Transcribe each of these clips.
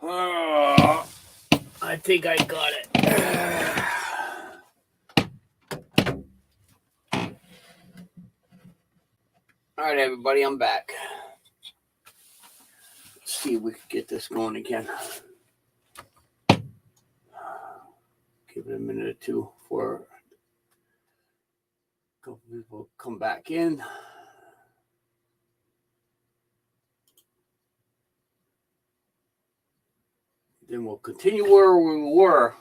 I think I got it. All right, everybody, I'm back. Let's see if we can get this going again. Give it a minute or two for a couple people to come back in. Then we'll continue where we were.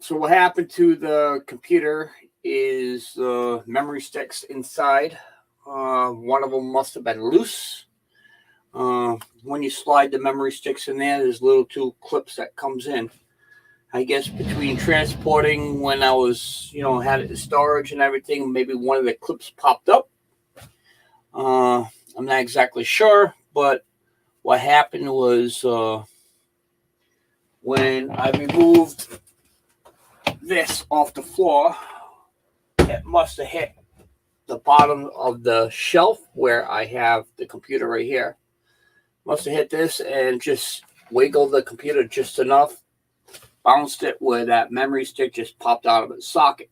So what happened to the computer is the memory sticks inside. One of them must have been loose. When you slide the memory sticks in there, there's little two clips that comes in. I guess between transporting when I was, had it in storage and everything, maybe one of the clips popped up. I'm not exactly sure, but what happened was when I removed this off the floor, it must have hit the bottom of the shelf where I have the computer right here. Must have hit this and just wiggled the computer just enough, bounced it where that memory stick just popped out of its socket.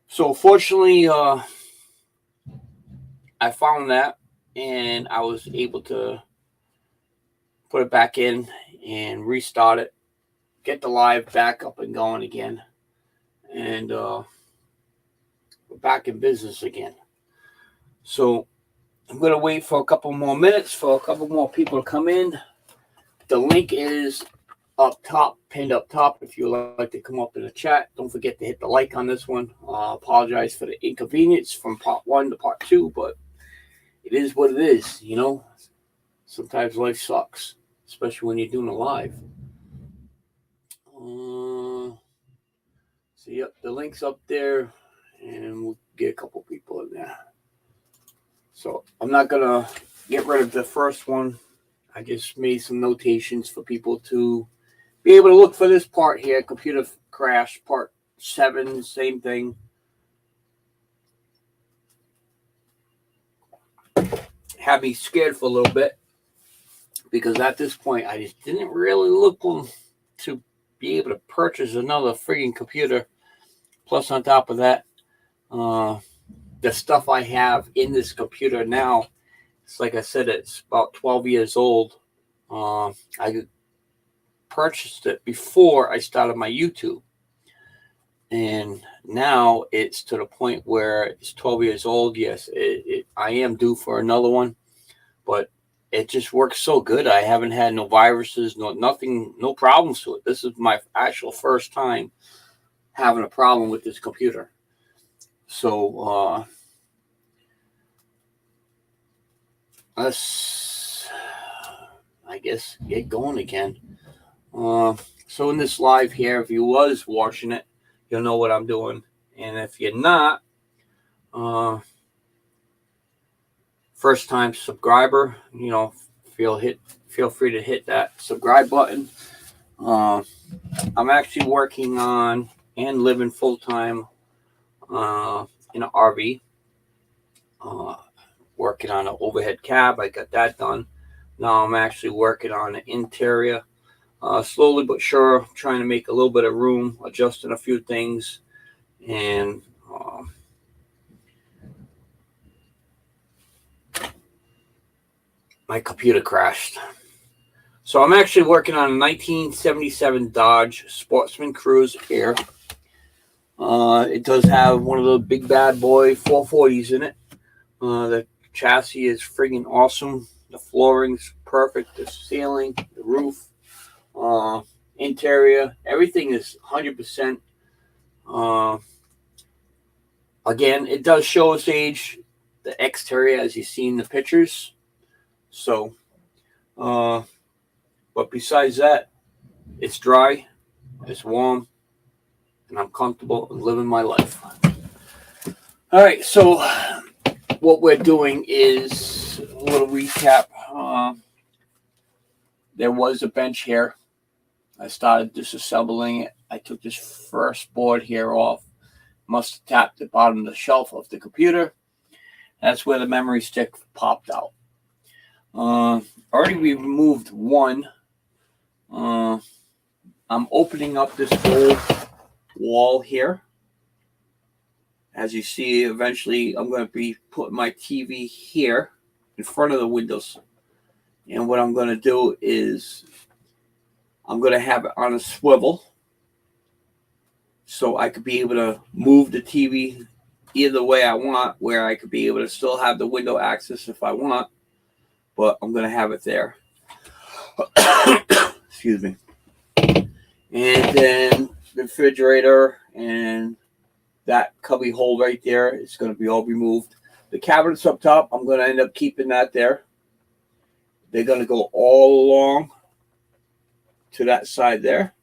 So fortunately, I found that and I was able to put it back in and restart it, get the live back up and going again, and we're back in business again. So I'm going to wait for a couple more minutes for a couple more people to come in. The link is up top, pinned up top. If you would like to come up in the chat, don't forget to hit the like on this one. I apologize for the inconvenience from part 1 to part 2, but it is what it is, Sometimes life sucks, especially when you're doing a live. So, yep, the link's up there, and we'll get a couple people in there. So I'm not going to get rid of the first one. I just made some notations for people to be able to look for this part here. Computer crash, part 7, same thing. Had me scared for a little bit because at this point I just didn't really look to be able to purchase another friggin' computer. Plus, on top of that, the stuff I have in this computer now, it's like I said, it's about 12 years old. I purchased it before I started my YouTube. And now it's to the point where it's 12 years old. Yes, I am due for another one, but it just works so good. I haven't had no viruses, no problems to it. This is my actual first time having a problem with this computer. So let's, I guess, get going again. So in this live here, if you was watching it, you'll know what I'm doing. And if you're not, first time subscriber, feel free to hit that subscribe button. I'm actually working on and living full time in an RV. Working on an overhead cab. I got that done. Now I'm actually working on the interior. Slowly but sure, trying to make a little bit of room, adjusting a few things, and my computer crashed. So I'm actually working on a 1977 Dodge Sportsman Cruise Air. It does have one of the big bad boy 440s in it. The chassis is friggin' awesome. The flooring's perfect. The ceiling, the roof, interior, everything is 100%. Again, it does show its age, the exterior, as you see in the pictures. So, but besides that, it's dry, it's warm, and I'm comfortable and living my life. All right, so what we're doing is a little recap. There was a bench here. I started disassembling it. I took this first board here off. Must have tapped the bottom of the shelf of the computer. That's where the memory stick popped out. Already we removed one. I'm opening up this whole wall here. As you see, eventually I'm going to be putting my TV here in front of the windows. And what I'm going to do is I'm going to have it on a swivel so I could be able to move the TV either way I want, where I could be able to still have the window access if I want, but I'm going to have it there. Excuse me. And then the refrigerator and that cubby hole right there is going to be all removed. The cabinets up top, I'm going to end up keeping that there. They're going to go all along to that side there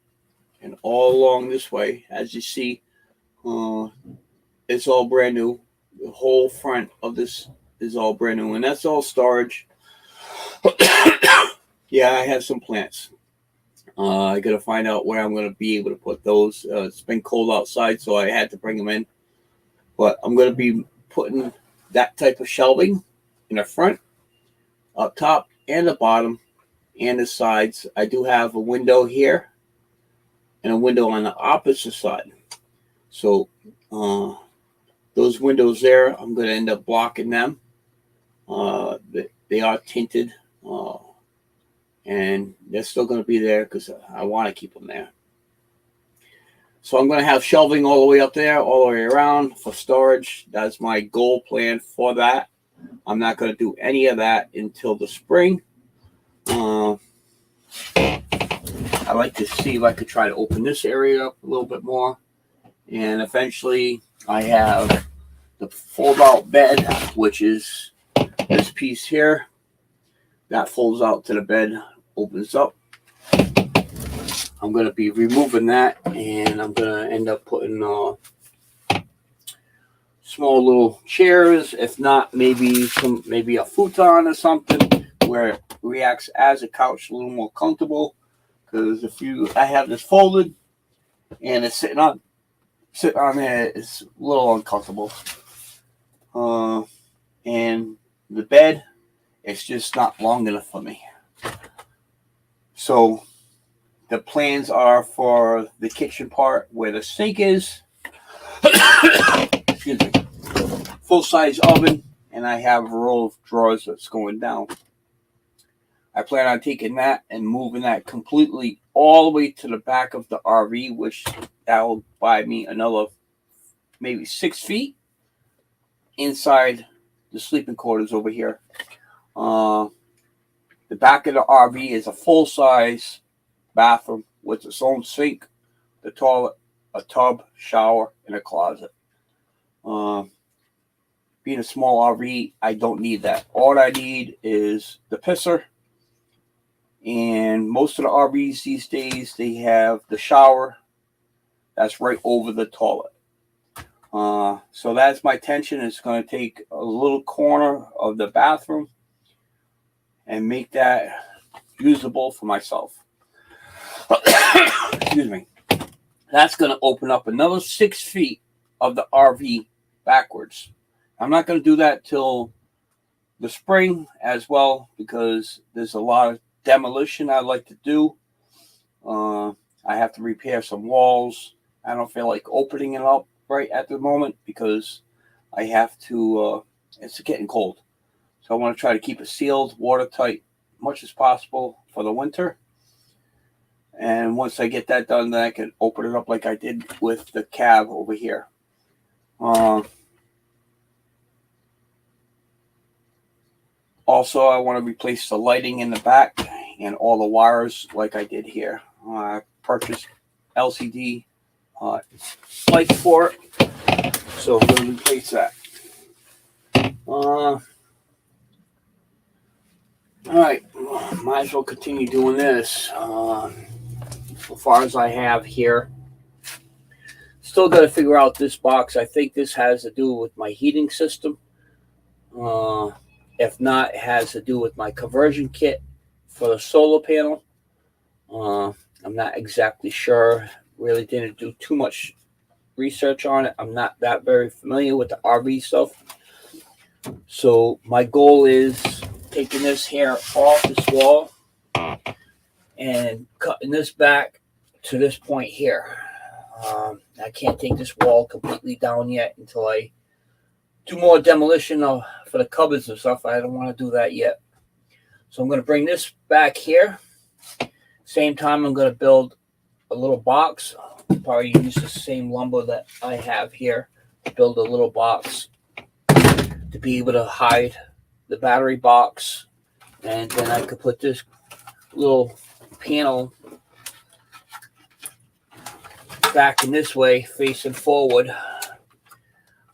and all along this way. As you see, it's all brand new. The whole front of this is all brand new, and that's all storage. Yeah, I have some plants. I got to find out where I'm going to be able to put those. It's been cold outside, so I had to bring them in. But I'm going to be putting that type of shelving in the front, up top, and the bottom, and the sides. I do have a window here and a window on the opposite side. So those windows there, I'm going to end up blocking them. They are tinted. And they're still going to be there because I want to keep them there. So I'm going to have shelving all the way up there, all the way around for storage. That's my goal plan for that. I'm not going to do any of that until the spring. I like to see if I could try to open this area up a little bit more. And eventually I have the fold-out bed, which is this piece here. That folds out to the bed, opens up. I'm going to be removing that, and I'm going to end up putting small little chairs. If not, maybe a futon or something where it reacts as a couch, a little more comfortable. Because I have this folded and it's sitting on there, it's a little uncomfortable. And the bed, it's just not long enough for me. So the plans are for the kitchen part where the sink is. Excuse me. Full-size oven, and I have a row of drawers that's going down. I plan on taking that and moving that completely all the way to the back of the RV, which that will buy me another maybe 6 feet inside the sleeping quarters over here. The back of the RV is a full-size bathroom with its own sink, the toilet, a tub, shower, and a closet. Being a small RV, I don't need that. All I need is the pisser. And most of the RVs these days, they have the shower that's right over the toilet. So that's my intention. It's going to take a little corner of the bathroom and make that usable for myself. Excuse me. That's going to open up another 6 feet of the RV backwards. I'm not going to do that till the spring as well because there's a lot of demolition I'd like to do. I have to repair some walls. I don't feel like opening it up right at the moment because I have to, it's getting cold. So I want to try to keep it sealed, watertight, much as possible for the winter. And once I get that done, then I can open it up like I did with the cab over here. Also, I want to replace the lighting in the back and all the wires like I did here. I purchased LCD lights for it, so I'm going to replace that. All right, might as well continue doing this. As far as I have here, still got to figure out this box. I think this has to do with my heating system. If not, it has to do with my conversion kit for the solar panel. I'm not exactly sure. Really didn't do too much research on it. I'm not that very familiar with the RV stuff. So my goal is to taking this hair off this wall and cutting this back to this point here. I can't take this wall completely down yet until I do more demolition for the cupboards and stuff. I don't want to do that yet. So I'm going to bring this back here. Same time, I'm going to build a little box. Probably use the same lumber that I have here to build a little box to be able to hide the battery box. And then I could put this little panel back in this way, facing forward.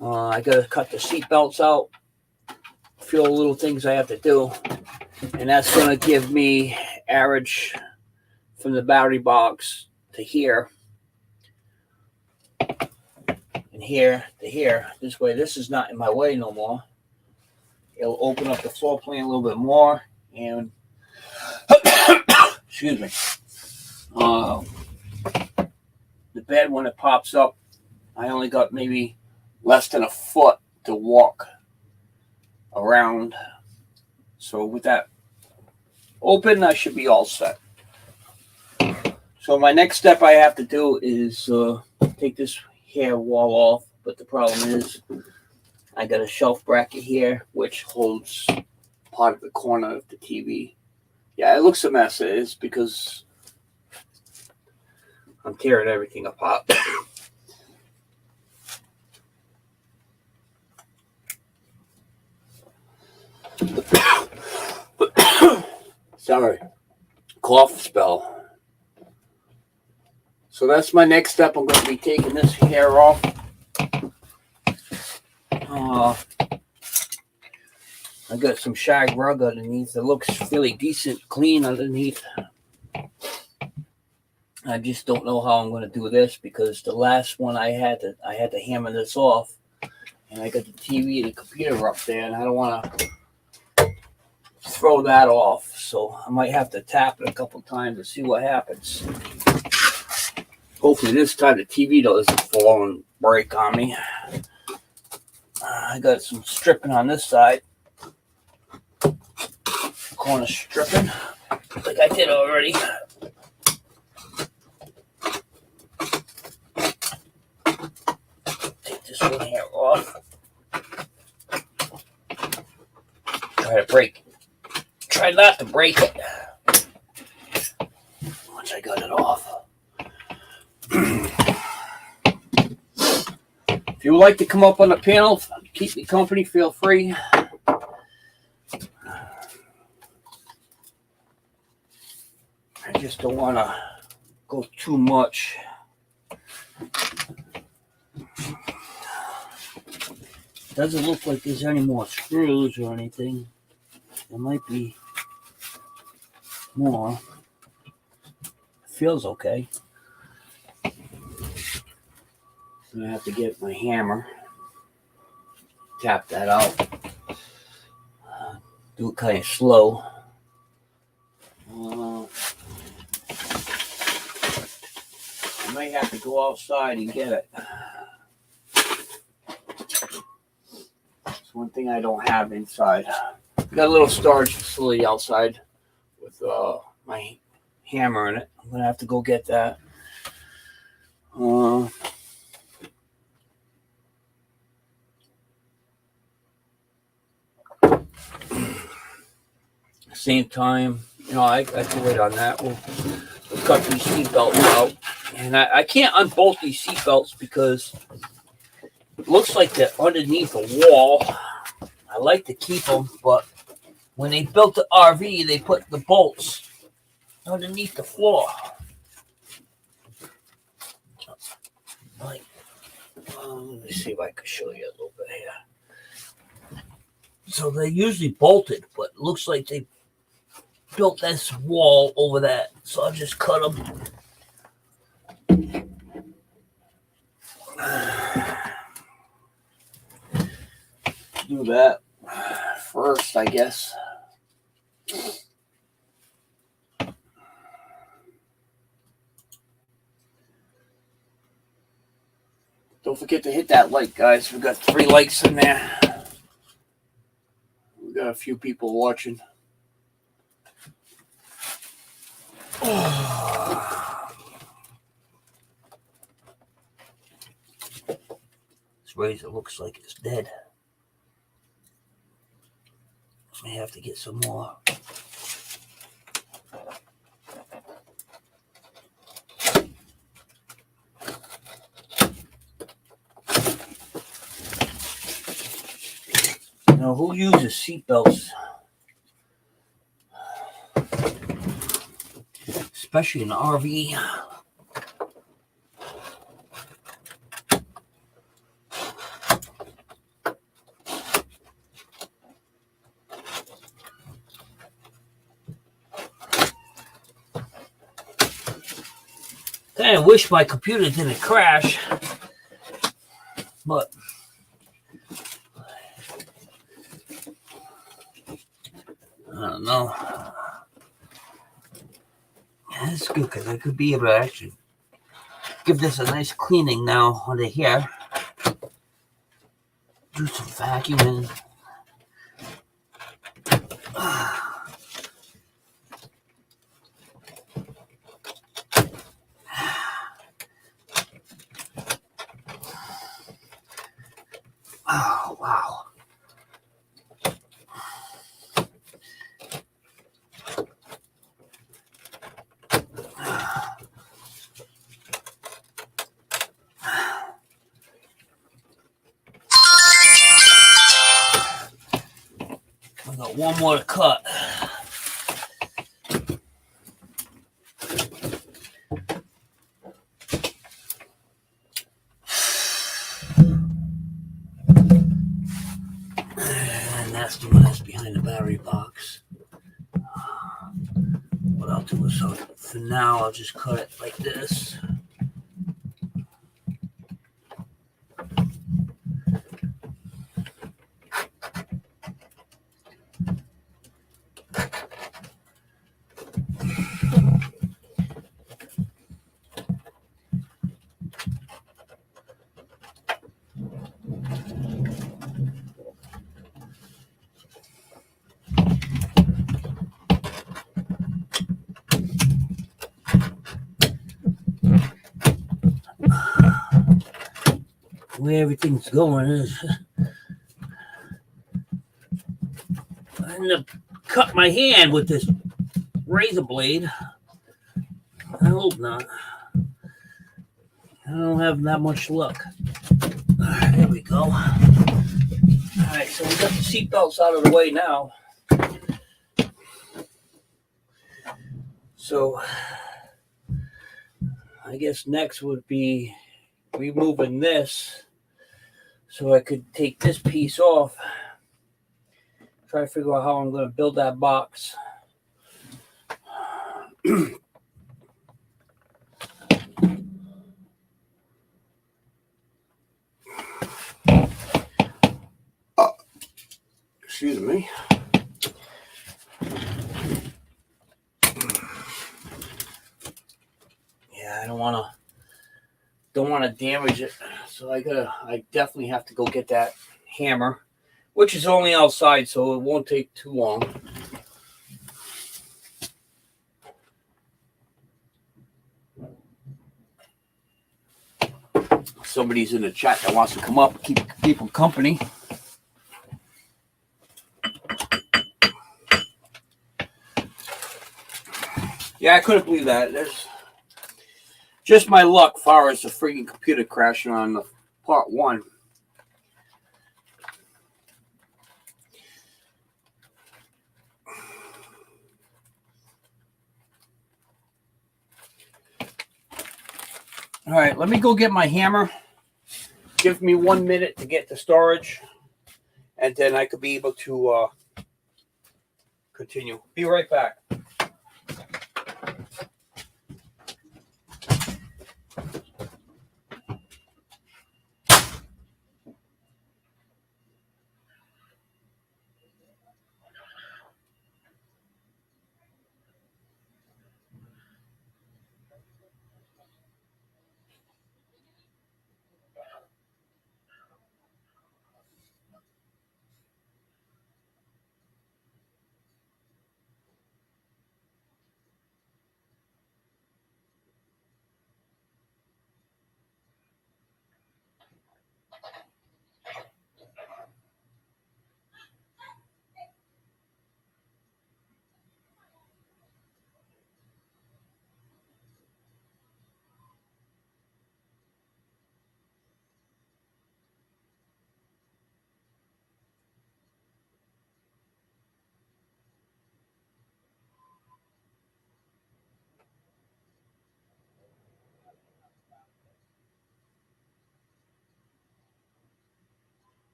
I got to cut the seat belts out. A few little things I have to do. And that's going to give me average from the battery box to here. And here to here. This way, this is not in my way no more. It'll open up the floor plan a little bit more. And, excuse me. The bed, when it pops up, I only got maybe less than a foot to walk around. So with that open, I should be all set. So my next step I have to do is take this hair wall off. But the problem is I got a shelf bracket here, which holds part of the corner of the TV. Yeah, it looks a mess. It is because I'm tearing everything apart. Sorry. Cough spell. So that's my next step. I'm going to be taking this hair off. I got some shag rug underneath. It looks really decent, clean underneath. I just don't know how I'm going to do this because the last one I had to hammer this off, and I got the TV and the computer up there, and I don't want to throw that off. So I might have to tap it a couple times to see what happens. Hopefully this time the TV doesn't fall and break on me. I got some stripping on this side. Corner stripping, like I did already. Take this one here off. Try not to break it. Once I got it off. If you would like to come up on the panel, keep me company, feel free. I just don't want to go too much. Doesn't look like there's any more screws or anything. There might be more. Feels okay. I'm gonna have to get my hammer, tap that out, do it kind of slow. I might have to go outside and get it. It's one thing I don't have inside. Got a little storage facility outside with my hammer in it. I'm gonna have to go get that. Same time, I can wait on that. We'll cut these seat belts out, and I can't unbolt these seat belts because it looks like they're underneath a wall. I like to keep them, but when they built the RV, they put the bolts underneath the floor. Like, let me see if I can show you a little bit here. So they're usually bolted, but it looks like they built this wall over that. So I'll just cut them. Do that first, I guess. Don't forget to hit that like, guys. We've got 3 likes in there. We got a few people watching. This razor looks like it's dead. I have to get some more. Now, who uses seatbelts? Especially in an RV. I wish my computer didn't crash, but I don't know. That's good because I could be able to actually give this a nice cleaning now under here. Do some vacuuming. Oh, wow. I got one more to cut. And that's the one that's behind the battery box. What I'll do is, for now, I'll just cut it like this. The way everything's going is I end up cut my hand with this razor blade. I hope not. I don't have that much luck. There we go. All right, so we got the seatbelts out of the way now. So I guess next would be removing this so I could take this piece off. Try to figure out how I'm going to build that box. Excuse me. Yeah, I don't want to damage it. So I definitely have to go get that hammer, which is only outside, so it won't take too long. Somebody's in the chat that wants to come up and keep people company. Yeah, I couldn't believe that. There's just my luck as far as the freaking computer crashing on the part one. All right, let me go get my hammer. Give me 1 minute to get the storage, and then I could be able to continue. Be right back.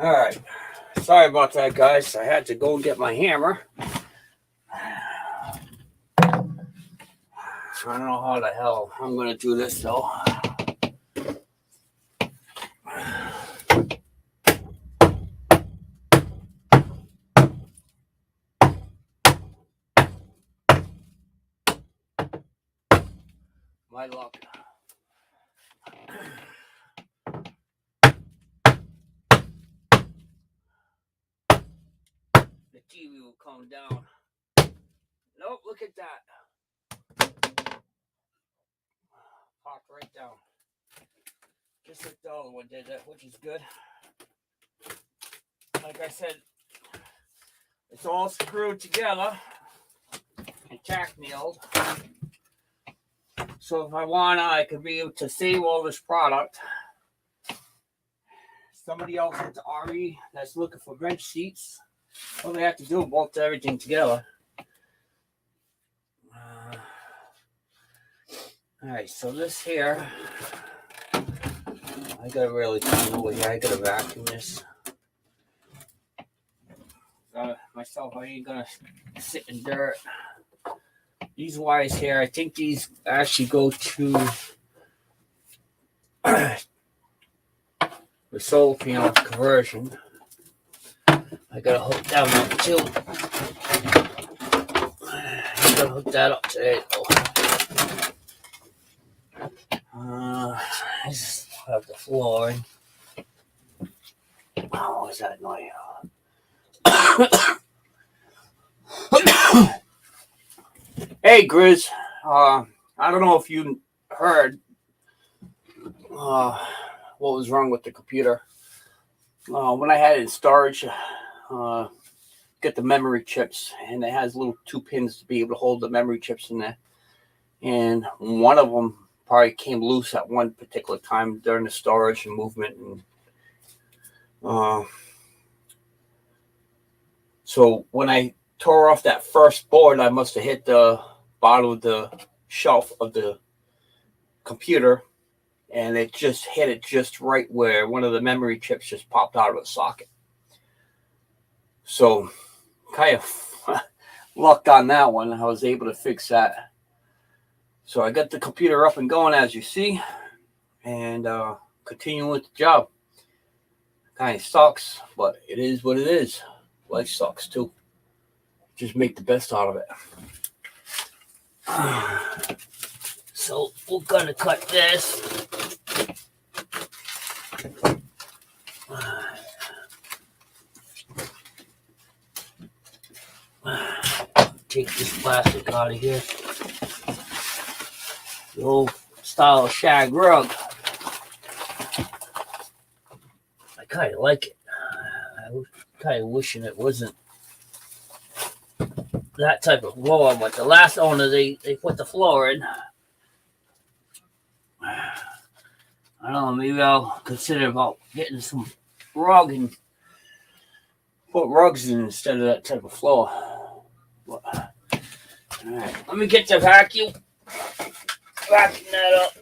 All right. Sorry about that, guys. I had to go and get my hammer. So I don't know how the hell I'm going to do this, though. My luck. The TV will come down. Nope, look at that. Popped right down. Just like the other one did that, which is good. Like I said, it's all screwed together and tack nailed. So if I want, I could be able to save all this product. Somebody else at the Army that's looking for bench seats, all they have to do is bolt everything together. All right, so this here, I gotta really come over here. I gotta vacuum this. Myself, I ain't gonna sit in dirt. These wires here, I think these actually go to the solar panel conversion. I gotta hook that one up too. I gotta hook that up today though. I just have the flooring. Oh, what was that noise? Hey, Grizz. I don't know if you heard what was wrong with the computer. When I had it in storage, get the memory chips, and it has little 2 pins to be able to hold the memory chips in there. And one of them probably came loose at one particular time during the storage and movement. And so when I tore off that first board, I must have hit the bottom of the shelf of the computer, and it just hit it just right where one of the memory chips just popped out of the socket. So kind of lucked on that one. I was able to fix that. So I got the computer up and going, as you see, and continuing with the job. Kind of sucks, but it is what it is. Life sucks too. Just make the best out of it. So we're gonna cut this. Take this plastic out of here. The old style shag rug. I kind of like it. I was kind of wishing it wasn't that type of floor, but the last owner, they put the floor in. I don't know, maybe I'll consider about getting some rug and put rugs in instead of that type of floor. But, all right, let me get the vacuum. Vacuum that up.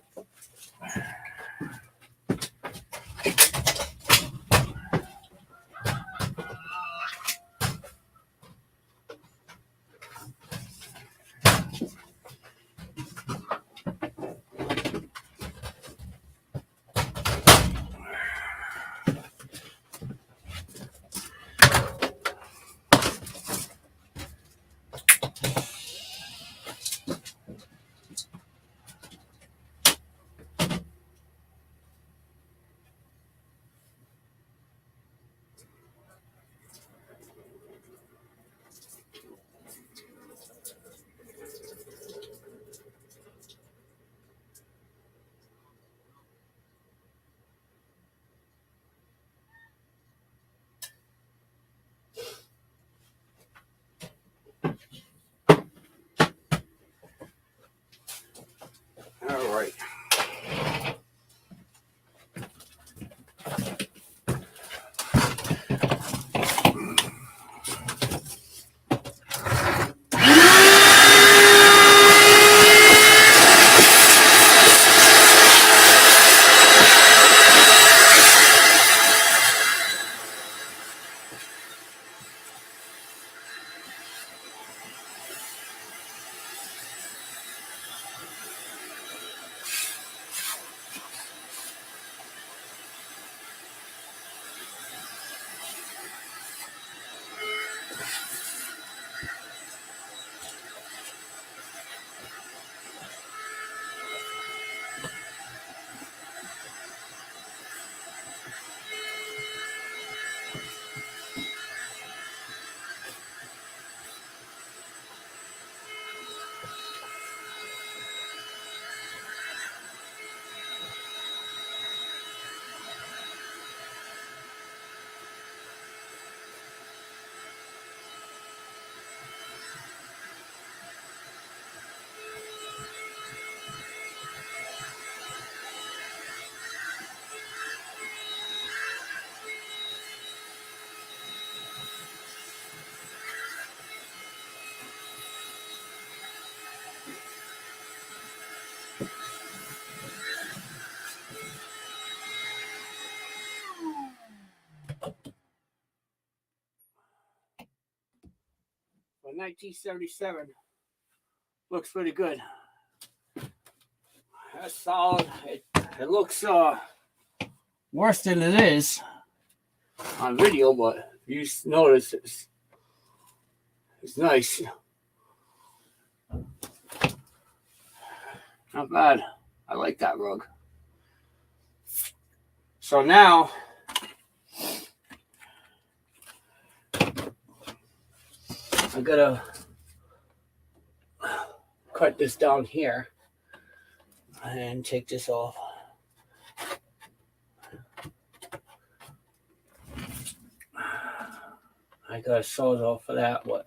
All right. 1977. Looks pretty good. That's solid. It looks worse than it is on video, but you notice it's nice. Not bad. I like that rug. So now I gotta cut this down here and take this off. I got a sawzall for that, but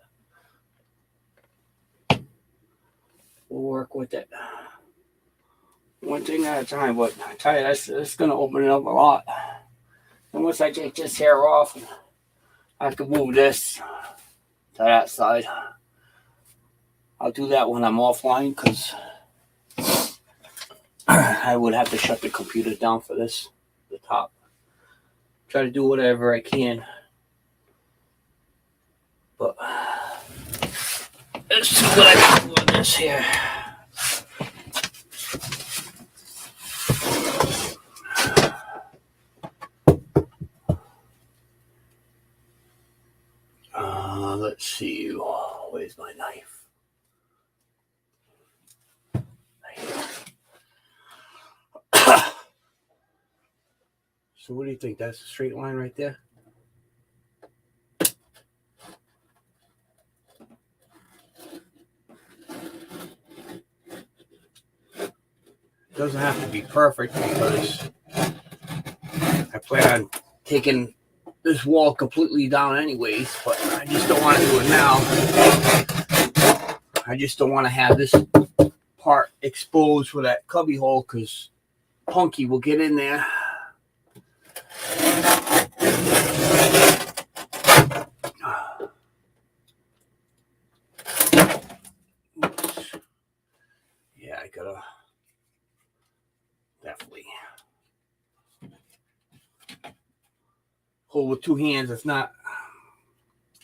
we'll work with it. One thing at a time, but I tell you, that's going to open it up a lot. And once I take this hair off, I can move this to that side. I'll do that when I'm offline because I would have to shut the computer down for this, the top. Try to do whatever I can. But let's see what I can do on this here. Let's see. Where's my knife? So what do you think? That's a straight line right there? It doesn't have to be perfect because I plan on taking this wall completely down anyways, but I just don't want to do it now. I just don't want to have this part exposed for that cubby hole because Punky will get in there. Oops. Yeah, I gotta definitely hold with two hands. If not, I'm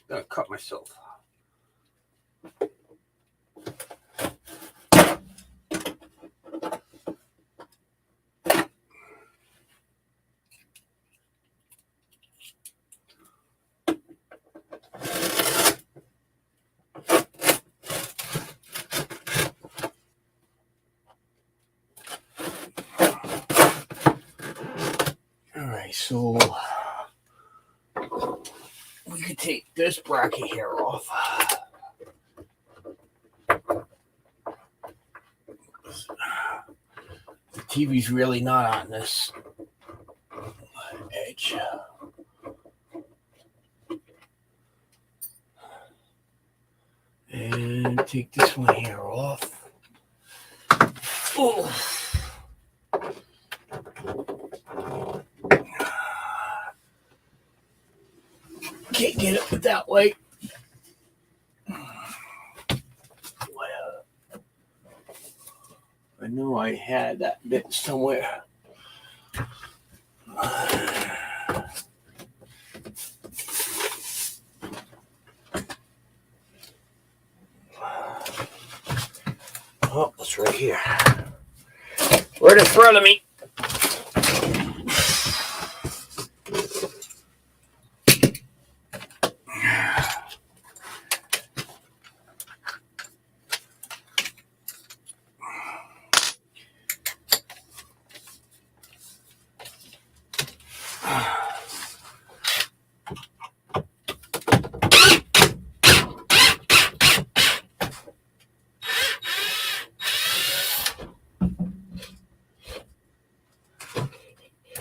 gonna cut myself. So we could take this bracket here off. The TV's really not on this edge. And take this one here off. Oh. Can't get it that way. I know I had that bit somewhere. Oh, it's right here. Right in front of me.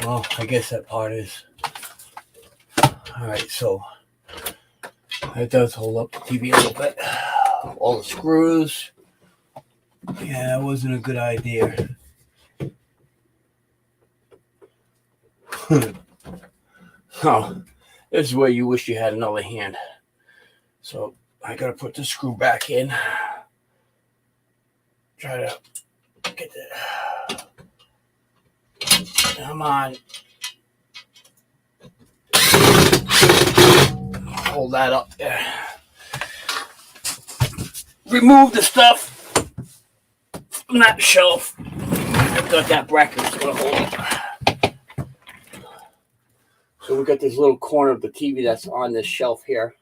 Well, I guess that part is. Alright, so it does hold up the TV a little bit. All the screws. Yeah, that wasn't a good idea. Oh, this is where you wish you had another hand. So I gotta put the screw back in. Try to get that. Come on. Hold that up there. remove the stuff from that shelf. I thought that bracket was going to hold it. So we got this little corner of the TV that's on this shelf here.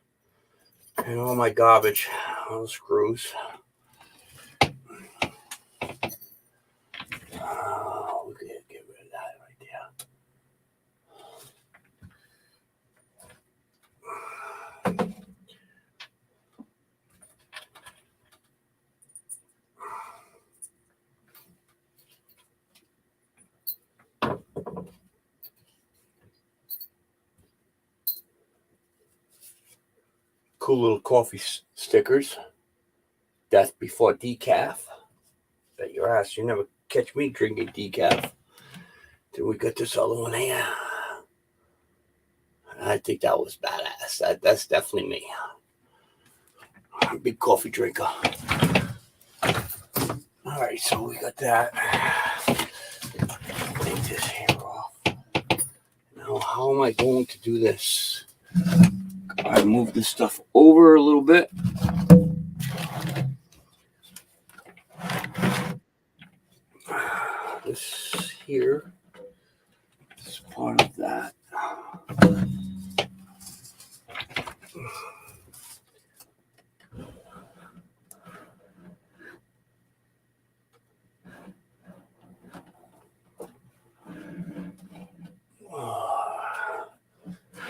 And all my garbage, all the screws. We could get rid of that right there. Cool little coffee stickers. Death before decaf. Bet your ass you never catch me drinking decaf. Then we got this other one here. I think that was badass. That's definitely me. I'm a big coffee drinker. All right, so we got that. Take this here off. Now, how am I going to do this? I move this stuff over a little bit. This here is part of that.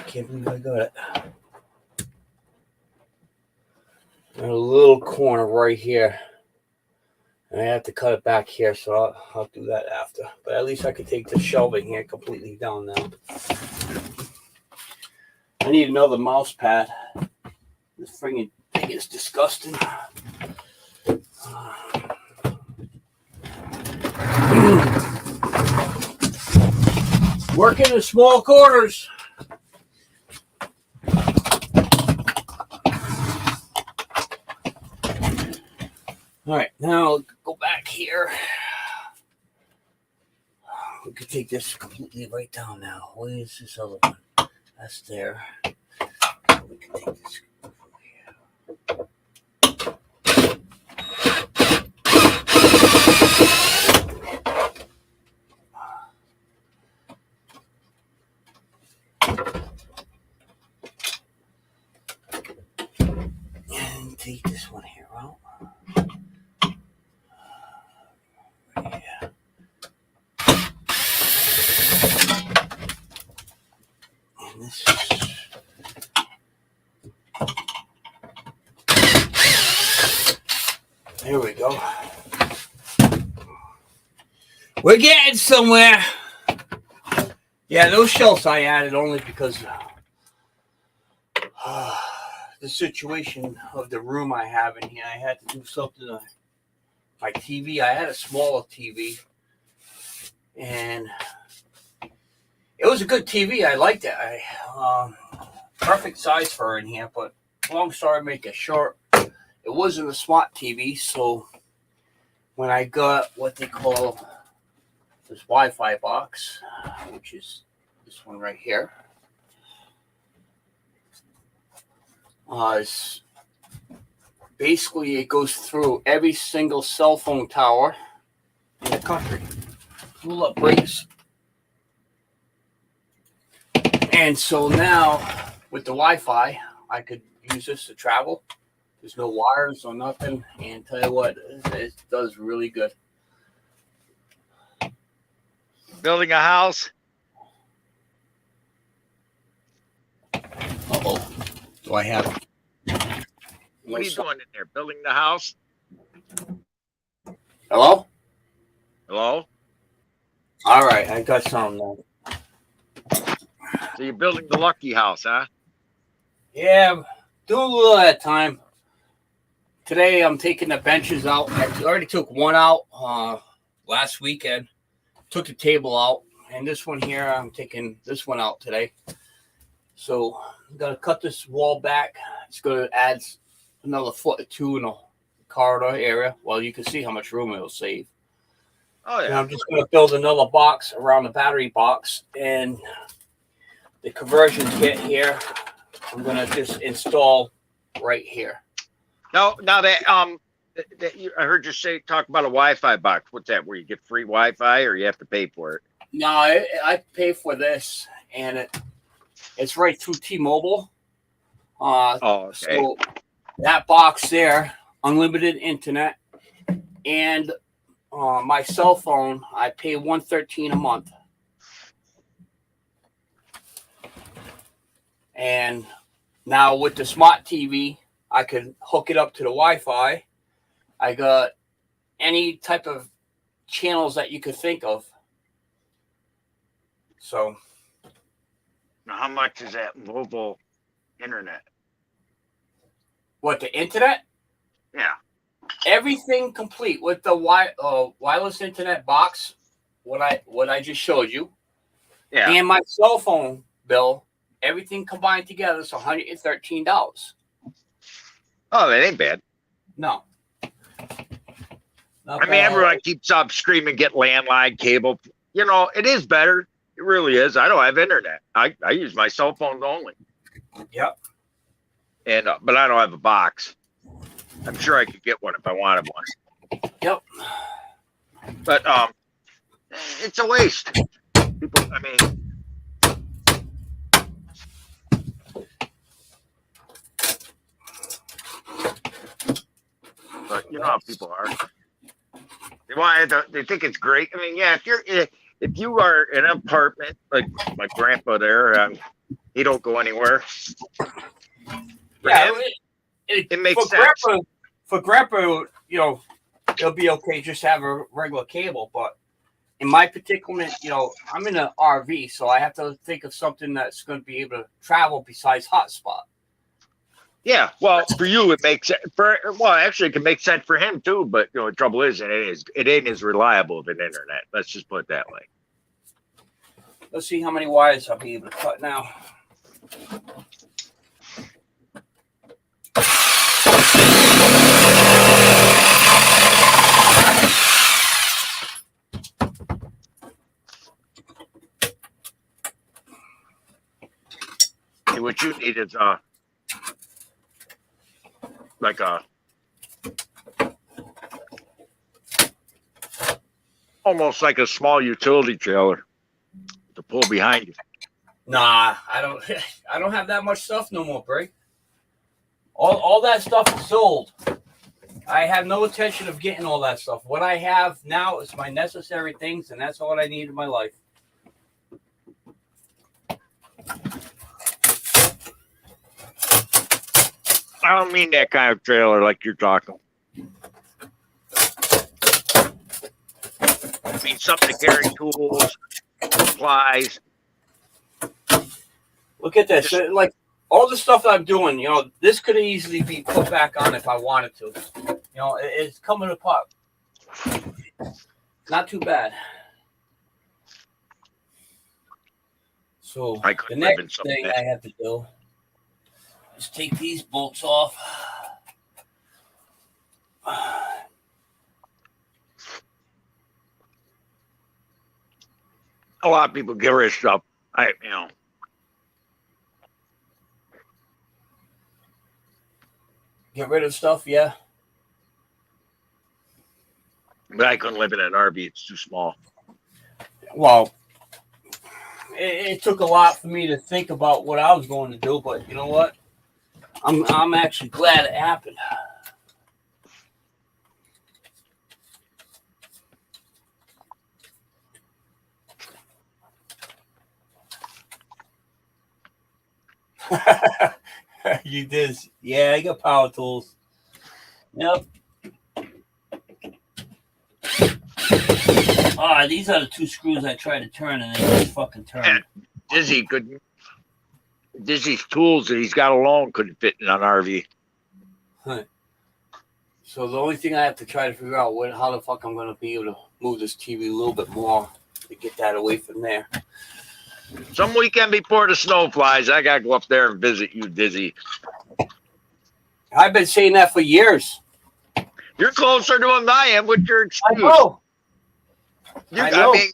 Can't believe I got it. And a little corner right here. And I have to cut it back here, so I'll do that after. But at least I can take the shelving here completely down now. I need another mouse pad. This friggin' thing is disgusting. Working in small quarters. All right, now go back here. We could take this completely right down now. Where is this other one? That's there. We can take this over here. And take this one here out. Yeah. And this is... There we go. We're getting somewhere. Yeah, those shelves I added only because the situation of the room I have in here. I had to do something to my TV. I had a smaller TV, and it was a good TV. I liked it. Perfect size for her in here, but long story make it short, it wasn't a smart TV. So when I got what they call this Wi-Fi box, which is this one right here, basically it goes through every single cell phone tower in the country. Pull up brakes. And so now with the Wi-Fi, I could use this to travel. There's no wires or nothing. And tell you what, it does really good. Building a house? Uh-oh. Do I have... What are you doing in there? Building the house? Hello? Hello? All right, I got something now. So you're building the lucky house, huh? Yeah, doing a little at a time. Today I'm taking the benches out. I already took one out last weekend. Took the table out. And this one here, I'm taking this one out today. So I'm going to cut this wall back. It's going to add another foot or two in the corridor area. Well, you can see how much room it'll save. Oh, yeah. And I'm just going to build another box around the battery box. And the conversion kit here, I'm going to just install right here. Now that I heard you talk about a Wi-Fi box. What's that? Where you get free Wi-Fi, or you have to pay for it? No, I pay for this, and it's right through T-Mobile. Oh, okay. So that box there, unlimited internet, and my cell phone, I pay $113 a month. And now with the smart TV, I could hook it up to the Wi-Fi. I got any type of channels that you could think of. So, Now, how much is that mobile internet? what, the internet? Yeah. Everything complete with the wireless internet box. What I just showed you. Yeah. And my cell phone bill. Everything combined together is $113. Oh, that ain't bad. No. I mean, everyone keeps up screaming, get landline cable. You know, it is better. It really is. I don't have internet. I use my cell phone only. Yep. And but I don't have a box. I'm sure I could get one if I wanted one. Yep. But it's a waste. People, I mean. But you know how people are. They think it's great. I mean, yeah, if you are in an apartment like my grandpa there, he don't go anywhere. Yeah, it makes sense. For grandpa, you know, it'll be okay just to have a regular cable. But in my predicament, you know, I'm in an RV, so I have to think of something that's going to be able to travel besides hotspot. Yeah, well, for you it makes sense. Actually, it can make sense for him too. But you know, the trouble is, it ain't as reliable as an internet. Let's just put it that way. Let's see how many wires I'll be able to cut now. See, what you need is like almost like a small utility trailer to pull behind you. Nah, I don't have that much stuff no more, Bray. All that stuff is sold. I have no intention of getting all that stuff. What I have now is my necessary things, and that's all I need in my life. I don't mean that kind of trailer like you're talking. I mean something to carry tools, supplies. Look at this. Like all the stuff I'm doing, you know, this could easily be put back on if I wanted to. You know, it's coming apart. Not too bad. So the next thing I have to do is take these bolts off. A lot of people get rid of stuff. Get rid of stuff, yeah. But I couldn't live in an RV. It's too small. Well, it took a lot for me to think about what I was going to do, but you know what? I'm actually glad it happened. You did. Yeah, I got power tools. Yep. These are the two screws I tried to turn and they just fucking turn. Dizzy's tools that he's got alone couldn't fit in an RV. Huh. So the only thing I have to try to figure out how the fuck I'm gonna be able to move this TV a little bit more to get that away from there. Some weekend before the snow flies, I gotta go up there and visit you, Dizzy. I've been saying that for years. You're closer to him than I am with your excuse. I know. I mean,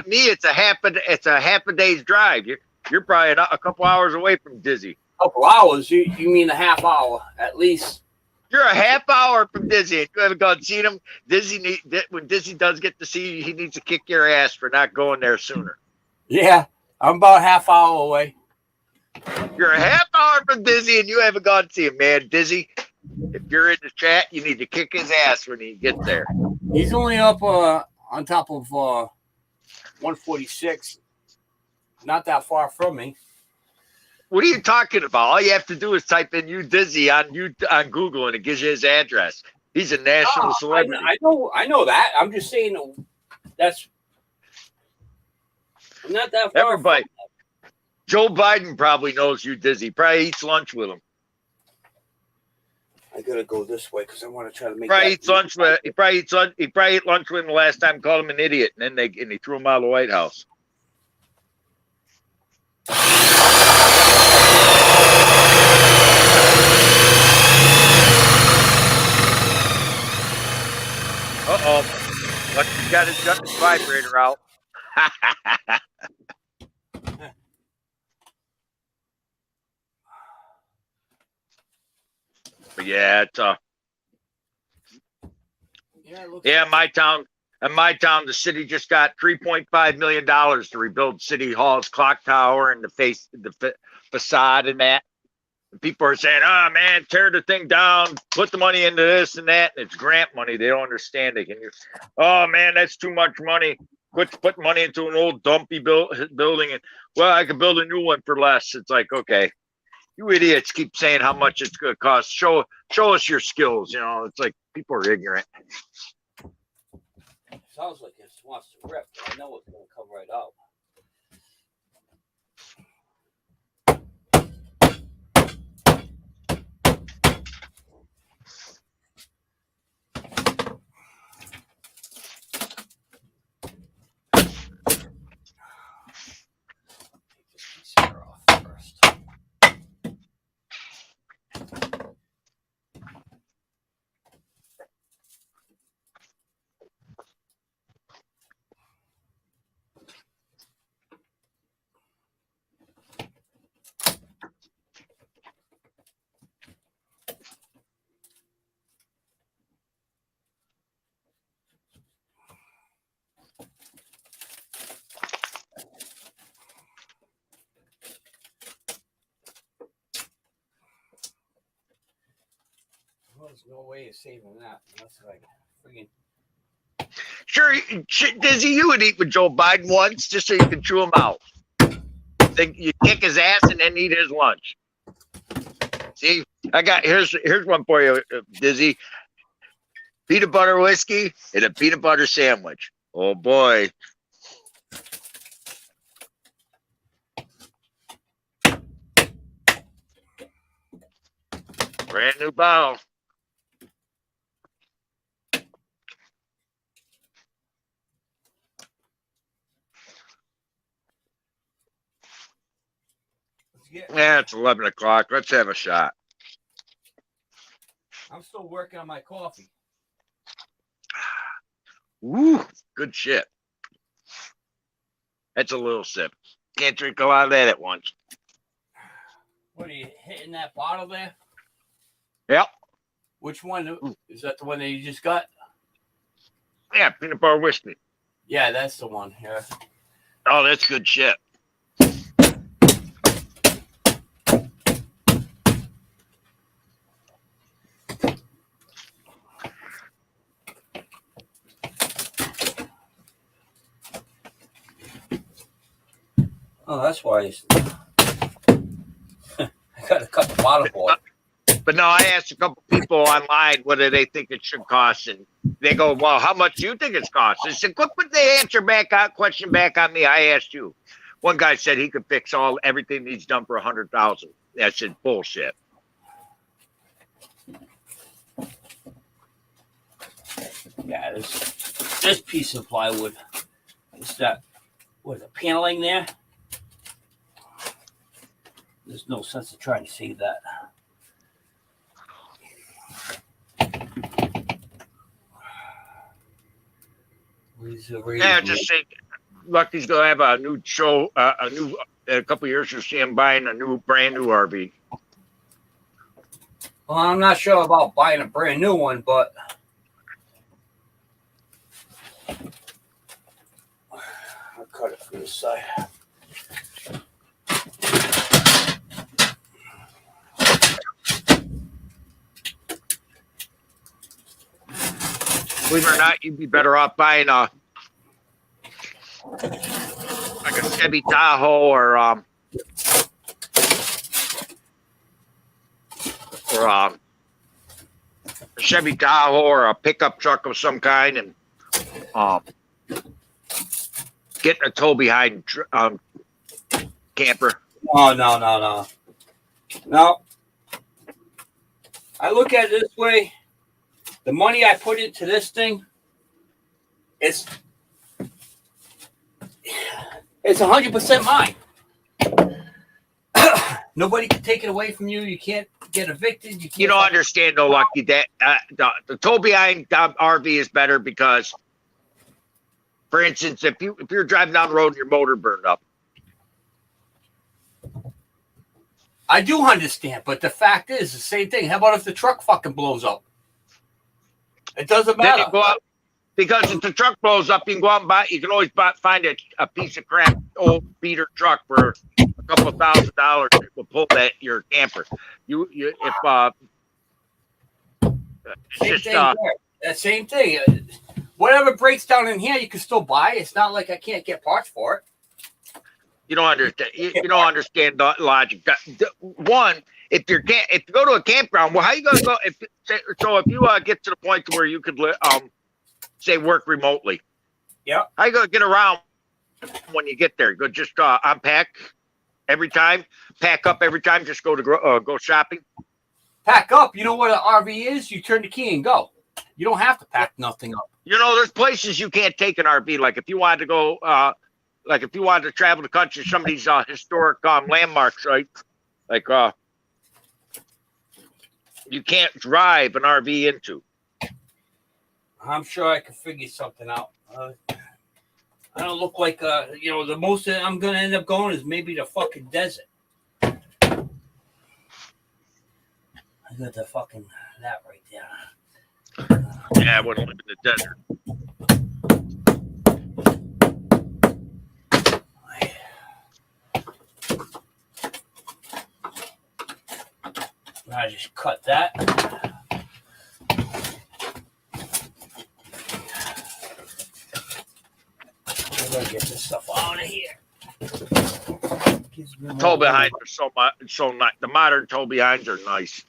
it's a half a day's drive. You're probably a couple hours away from Dizzy. Couple hours? You mean a half hour at least? You're a half hour from Dizzy, and you haven't gone and seen him. When Dizzy does get to see you, he needs to kick your ass for not going there sooner. Yeah, I'm about a half hour away. You're a half hour from Dizzy, and you haven't gone to see him, man. Dizzy, if you're in the chat, you need to kick his ass when he gets there. He's only up on top of 146, not that far from me. What are you talking about? All you have to do is type in "you Dizzy" on Google, and it gives you his address. He's a national celebrity. I know that. I'm just saying that's not that far. Everybody. Joe Biden probably knows you Dizzy. Probably eats lunch with him. I gotta go this way because I want to try to make. He probably ate lunch with him the last time. Called him an idiot, and then they threw him out of the White House. Look, he got his vibrator out. But yeah, it's in my town, the city just got $3.5 million to rebuild City Hall's clock tower and the facade and that. And people are saying, "Oh man, tear the thing down, put the money into this and that." And it's grant money. They don't understand it. Oh man, that's too much money. Quit putting money into an old dumpy building. And well, I could build a new one for less. It's like, okay, you idiots keep saying how much it's going to cost. Show us your skills. You know, it's like people are ignorant. Sounds like it wants to rip. I know it's going to come right out. There's no way of saving that unless I freaking. Sure, Dizzy, you would eat with Joe Biden once just so you can chew him out. Then you kick his ass and then eat his lunch. See, here's one for you, Dizzy. Peanut butter whiskey and a peanut butter sandwich. Oh boy. Brand new bottle. Yeah, it's 11 o'clock. Let's have a shot. I'm still working on my coffee. Woo, good shit. That's a little sip. Can't drink a lot of that at once. What are you hitting that bottle there? Yep. Which one? Is that the one that you just got? Yeah, peanut butter whiskey. Yeah, that's the one. Yeah. Oh, that's good shit. Oh, that's why I got to cut the bottle board. But no, I asked a couple people online what do they think it should cost, and they go, "Well, how much do you think it's cost?" I said, "Quit put the question back on me. I asked you." One guy said he could fix everything needs done for $100,000. I said, bullshit. Yeah, this piece of plywood. It's that the paneling there. There's no sense of trying to save that. Yeah, just say Lucky's gonna have a new show, a couple of years. You'll see him buying a brand new RV. Well, I'm not sure about buying a brand new one, but I'll cut it from the side. Believe it or not, you'd be better off buying like a Chevy Tahoe or a Chevy Tahoe or a pickup truck of some kind, and getting a tow behind camper. No. I look at it this way. The money I put into this thing, it's 100% mine. Nobody can take it away from you. You can't get evicted. You don't understand, though, Lucky, that the tow behind RV is better because, for instance, if you're driving down the road and your motor burned up. I do understand, but the fact is the same thing. How about if the truck fucking blows up? It doesn't matter. Then you go out, because if the truck blows up, you can go out and buy. You can always find a piece of crap old beater truck for a couple of $1,000 that will pull your camper. Same thing. Whatever breaks down in here, you can still buy. It's not like I can't get parts for it. You don't understand. You don't understand the logic. One, if you go to a campground, well, how you gonna go? If you get to the point to where you could say work remotely, yeah, how you gonna get around when you get there? You go just unpack every time, pack up every time, just go to go shopping. Pack up. You know what an RV is? You turn the key and go. You don't have to pack nothing up. You know, there's places you can't take an RV. Like if you wanted to go, like if you wanted to travel the country, some of these historic landmarks, right? Like you can't drive an RV into. I'm sure I can figure something out. I don't look like the most that I'm gonna end up going is maybe the fucking desert. I got the fucking that right there. Yeah, I wouldn't live in the desert. I just cut that. I'm gonna get this stuff out of here. Tow behinds are so nice. The modern tow behinds are nice.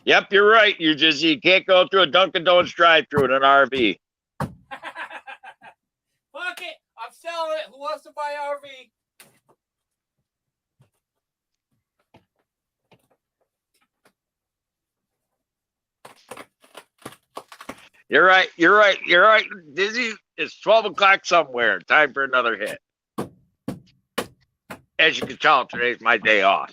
Yep, you're right. You can't go through a Dunkin' Donuts drive-through in an RV. Fuck it, I'm selling it. Who wants to buy RV? You're right. Dizzy, it's 12 o'clock somewhere. Time for another hit. As you can tell, today's my day off.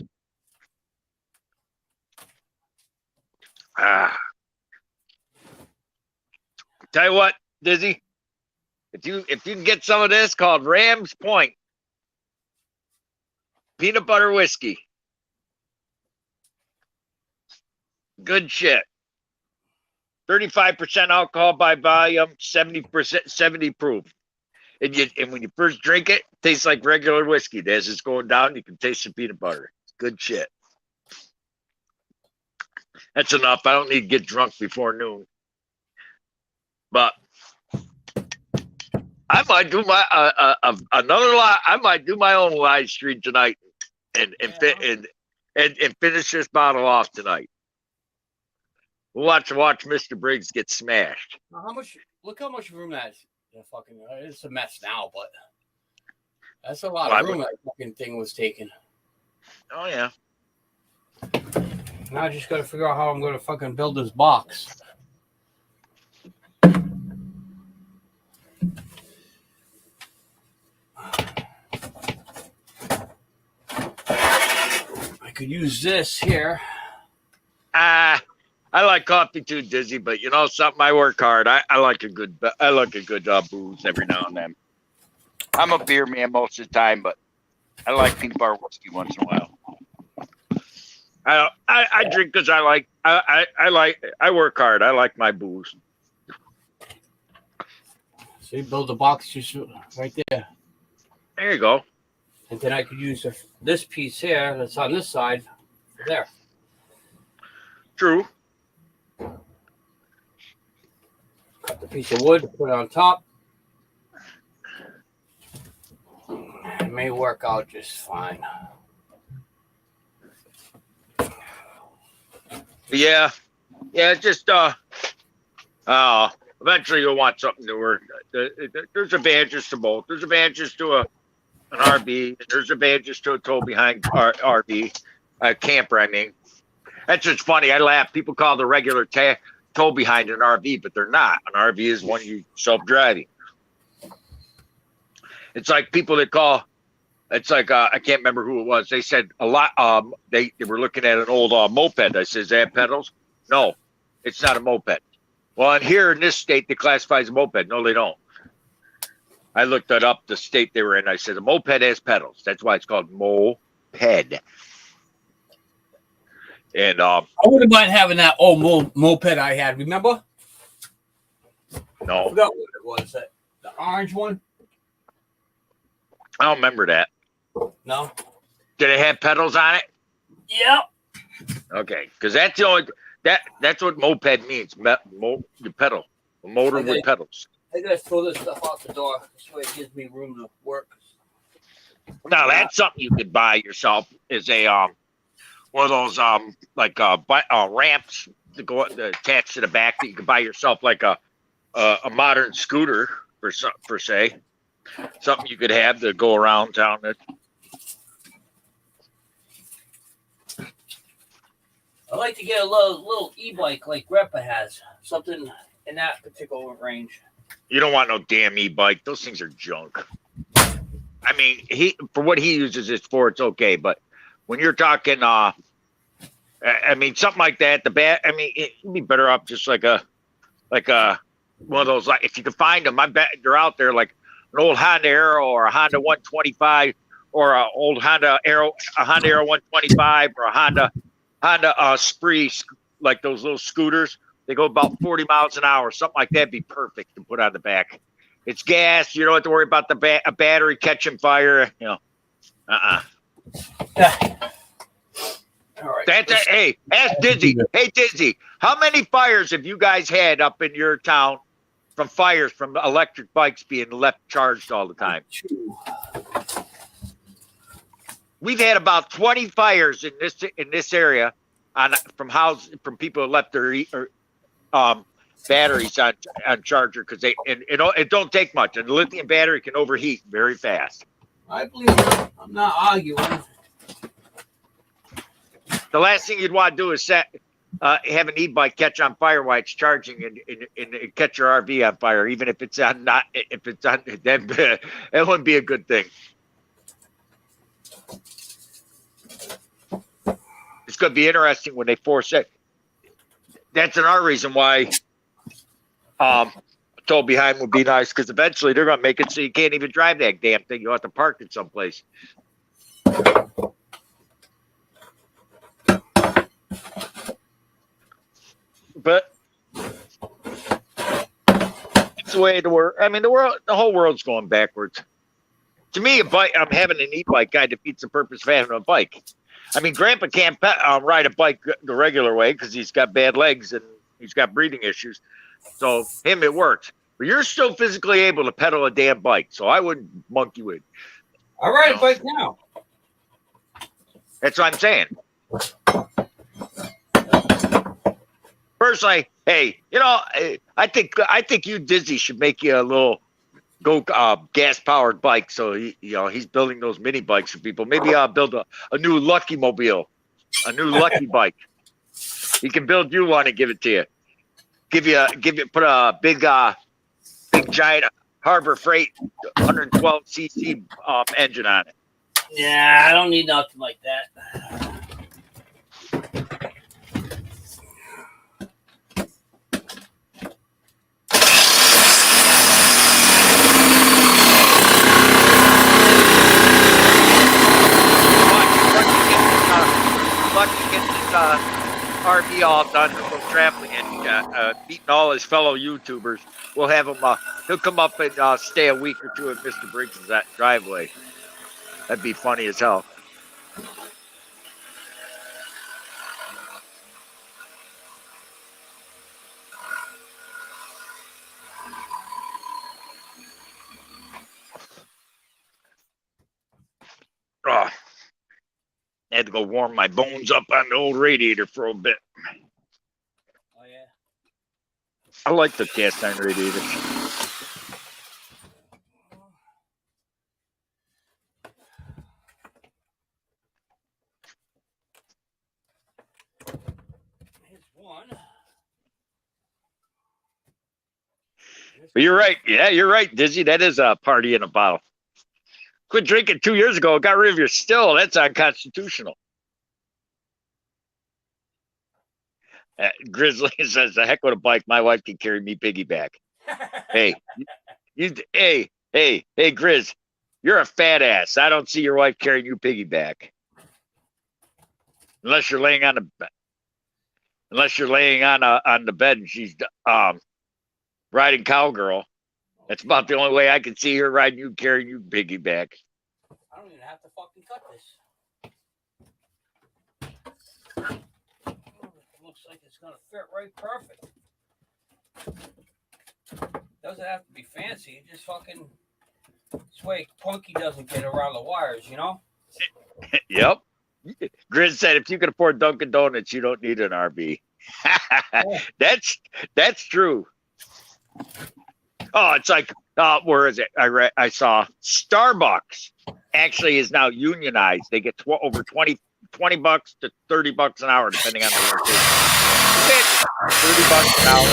Tell you what, Dizzy, if you can get some of this called Rams Point peanut butter whiskey, good shit. 35% alcohol by volume, 70 proof. And when you first drink it, it tastes like regular whiskey. As it's going down, you can taste the peanut butter. Good shit. That's enough. I don't need to get drunk before noon. But I might do I might do my own live stream tonight and finish this bottle off tonight. We'll watch Mr. Briggs get smashed. How much? Look how much room that is. Fucking, it's a mess now, but that's a lot of room that fucking thing was taking. Oh yeah. Now I just got to figure out how I'm going to fucking build this box. I could use this here. I like coffee too, Dizzy, but you know something, I work hard. I like a good booze every now and then. I'm a beer man most of the time, but I like peanut butter whiskey once in a while. I drink because I work hard. I like my booze. So you build a box just right there. There you go. And then I could use this piece here that's on this side there. True. Cut the piece of wood, put it on top. It may work out just fine. Yeah. Just eventually you'll want something newer. There's advantages to both. There's advantages to an RV. There's advantages to a tow behind RV, camper. I mean, that's just funny. I laugh. People call the regular tow behind an RV, but they're not. An RV is one you self-driving. It's like people that call. It's like I can't remember who it was. They said a lot. They were looking at an old moped. I said, "Does that have pedals?" No, it's not a moped. Well, and here in this state, they classify as a moped. No, they don't. I looked that up, the state they were in. I said, a moped has pedals. That's why it's called moped. And I wouldn't mind having that old moped I had. Remember? No, I forgot what it was. The orange one? I don't remember that. No. Did it have pedals on it? Yep. Okay, because that's the only that's what moped means. The pedal, a motor with pedals. I gotta throw this stuff out the door. This way it gives me room to work. Now that's something you could buy yourself. Is a one of those ramps to go attached to the back that you can buy yourself, like a modern scooter for say. Something you could have to go around town. I'd like to get a little e-bike like Grandpa has. Something in that particular range. You don't want no damn e-bike. Those things are junk. I mean, for what he uses it for, it's okay. But when you're talking, I mean, something like that, it'd be better off just like a one of those. Like, if you can find them, I bet they're out there, like an old Honda Arrow or a Honda 125 or a old Honda Arrow 125 or a Honda Spree, like those little scooters. They go about 40 miles an hour. Something like that'd be perfect to put on the back. It's gas. You don't have to worry about the a battery catching fire. You know, All right. Hey, ask Dizzy. Hey, Dizzy, how many fires have you guys had up in your town from fires from electric bikes being left charged all the time? We've had about 20 fires in this area from people who left their batteries on charger because it don't take much, and the lithium battery can overheat very fast. I believe it. I'm not arguing. The last thing you'd want to do is have an e-bike catch on fire while it's charging and catch your RV on fire, even if it's on that wouldn't be a good thing. It's going to be interesting when they force it. That's another reason why tow behind would be nice, because eventually they're going to make it so you can't even drive that damn thing. You'll have to park it someplace. But it's the way the world. I mean, the whole world's going backwards. To me, a bike. I'm having an e-bike guy defeats the purpose of having a bike. I mean, Grandpa can't ride a bike the regular way because he's got bad legs and he's got breathing issues. So him, it works. But you're still physically able to pedal a damn bike, so I wouldn't monkey with. I ride a bike now. That's what I'm saying. Personally, hey, I think you, Dizzy, should make you a little gas powered bike. So he's building those mini bikes for people. Maybe I'll build a new Lucky Mobile, a new Lucky bike. He can build you one and give it to you. Put a big giant Harbor Freight 112cc engine on it. Yeah, I don't need nothing like that. RV all done to go traveling and meeting all his fellow YouTubers, we'll have him. He'll come up and stay a week or two at Mr. Briggs' driveway. That'd be funny as hell. Oh, I had to go warm my bones up on the old radiator for a bit. Oh yeah. I like the cast iron radiators. Here's one. But you're right. Yeah, you're right, Dizzy. That is a party in a bottle. Quit drinking 2 years ago. Got rid of your still. That's unconstitutional. Grizzly says, "The heck with a bike. My wife can carry me piggyback." Hey, hey, Grizz, you're a fat ass. I don't see your wife carrying you piggyback. Unless you're laying on the bed and she's riding cowgirl. That's about the only way I can see her riding you, carrying you piggyback. I don't even have to fucking cut this. It looks like it's gonna fit right perfect. Doesn't have to be fancy. Just fucking this way Punky doesn't get around the wires, you know? Yep. Grizz said, if you can afford Dunkin' Donuts, you don't need an RV. That's true. Oh, it's like, where is it? I saw Starbucks actually is now unionized. They get over 20 bucks to 30 bucks an hour, depending on the location. 30 bucks an hour.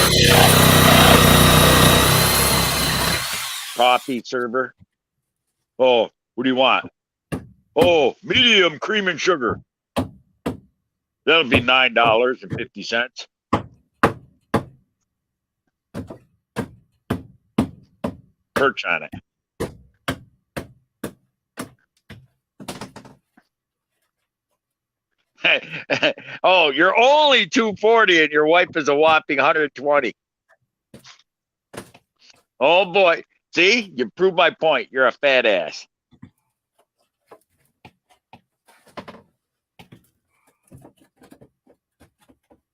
Coffee server. Oh, what do you want? Oh, medium cream and sugar. That'll be $9.50. Perch on it. Oh, you're only 240 and your wife is a whopping 120. Oh boy. See, you proved my point. You're a fat ass.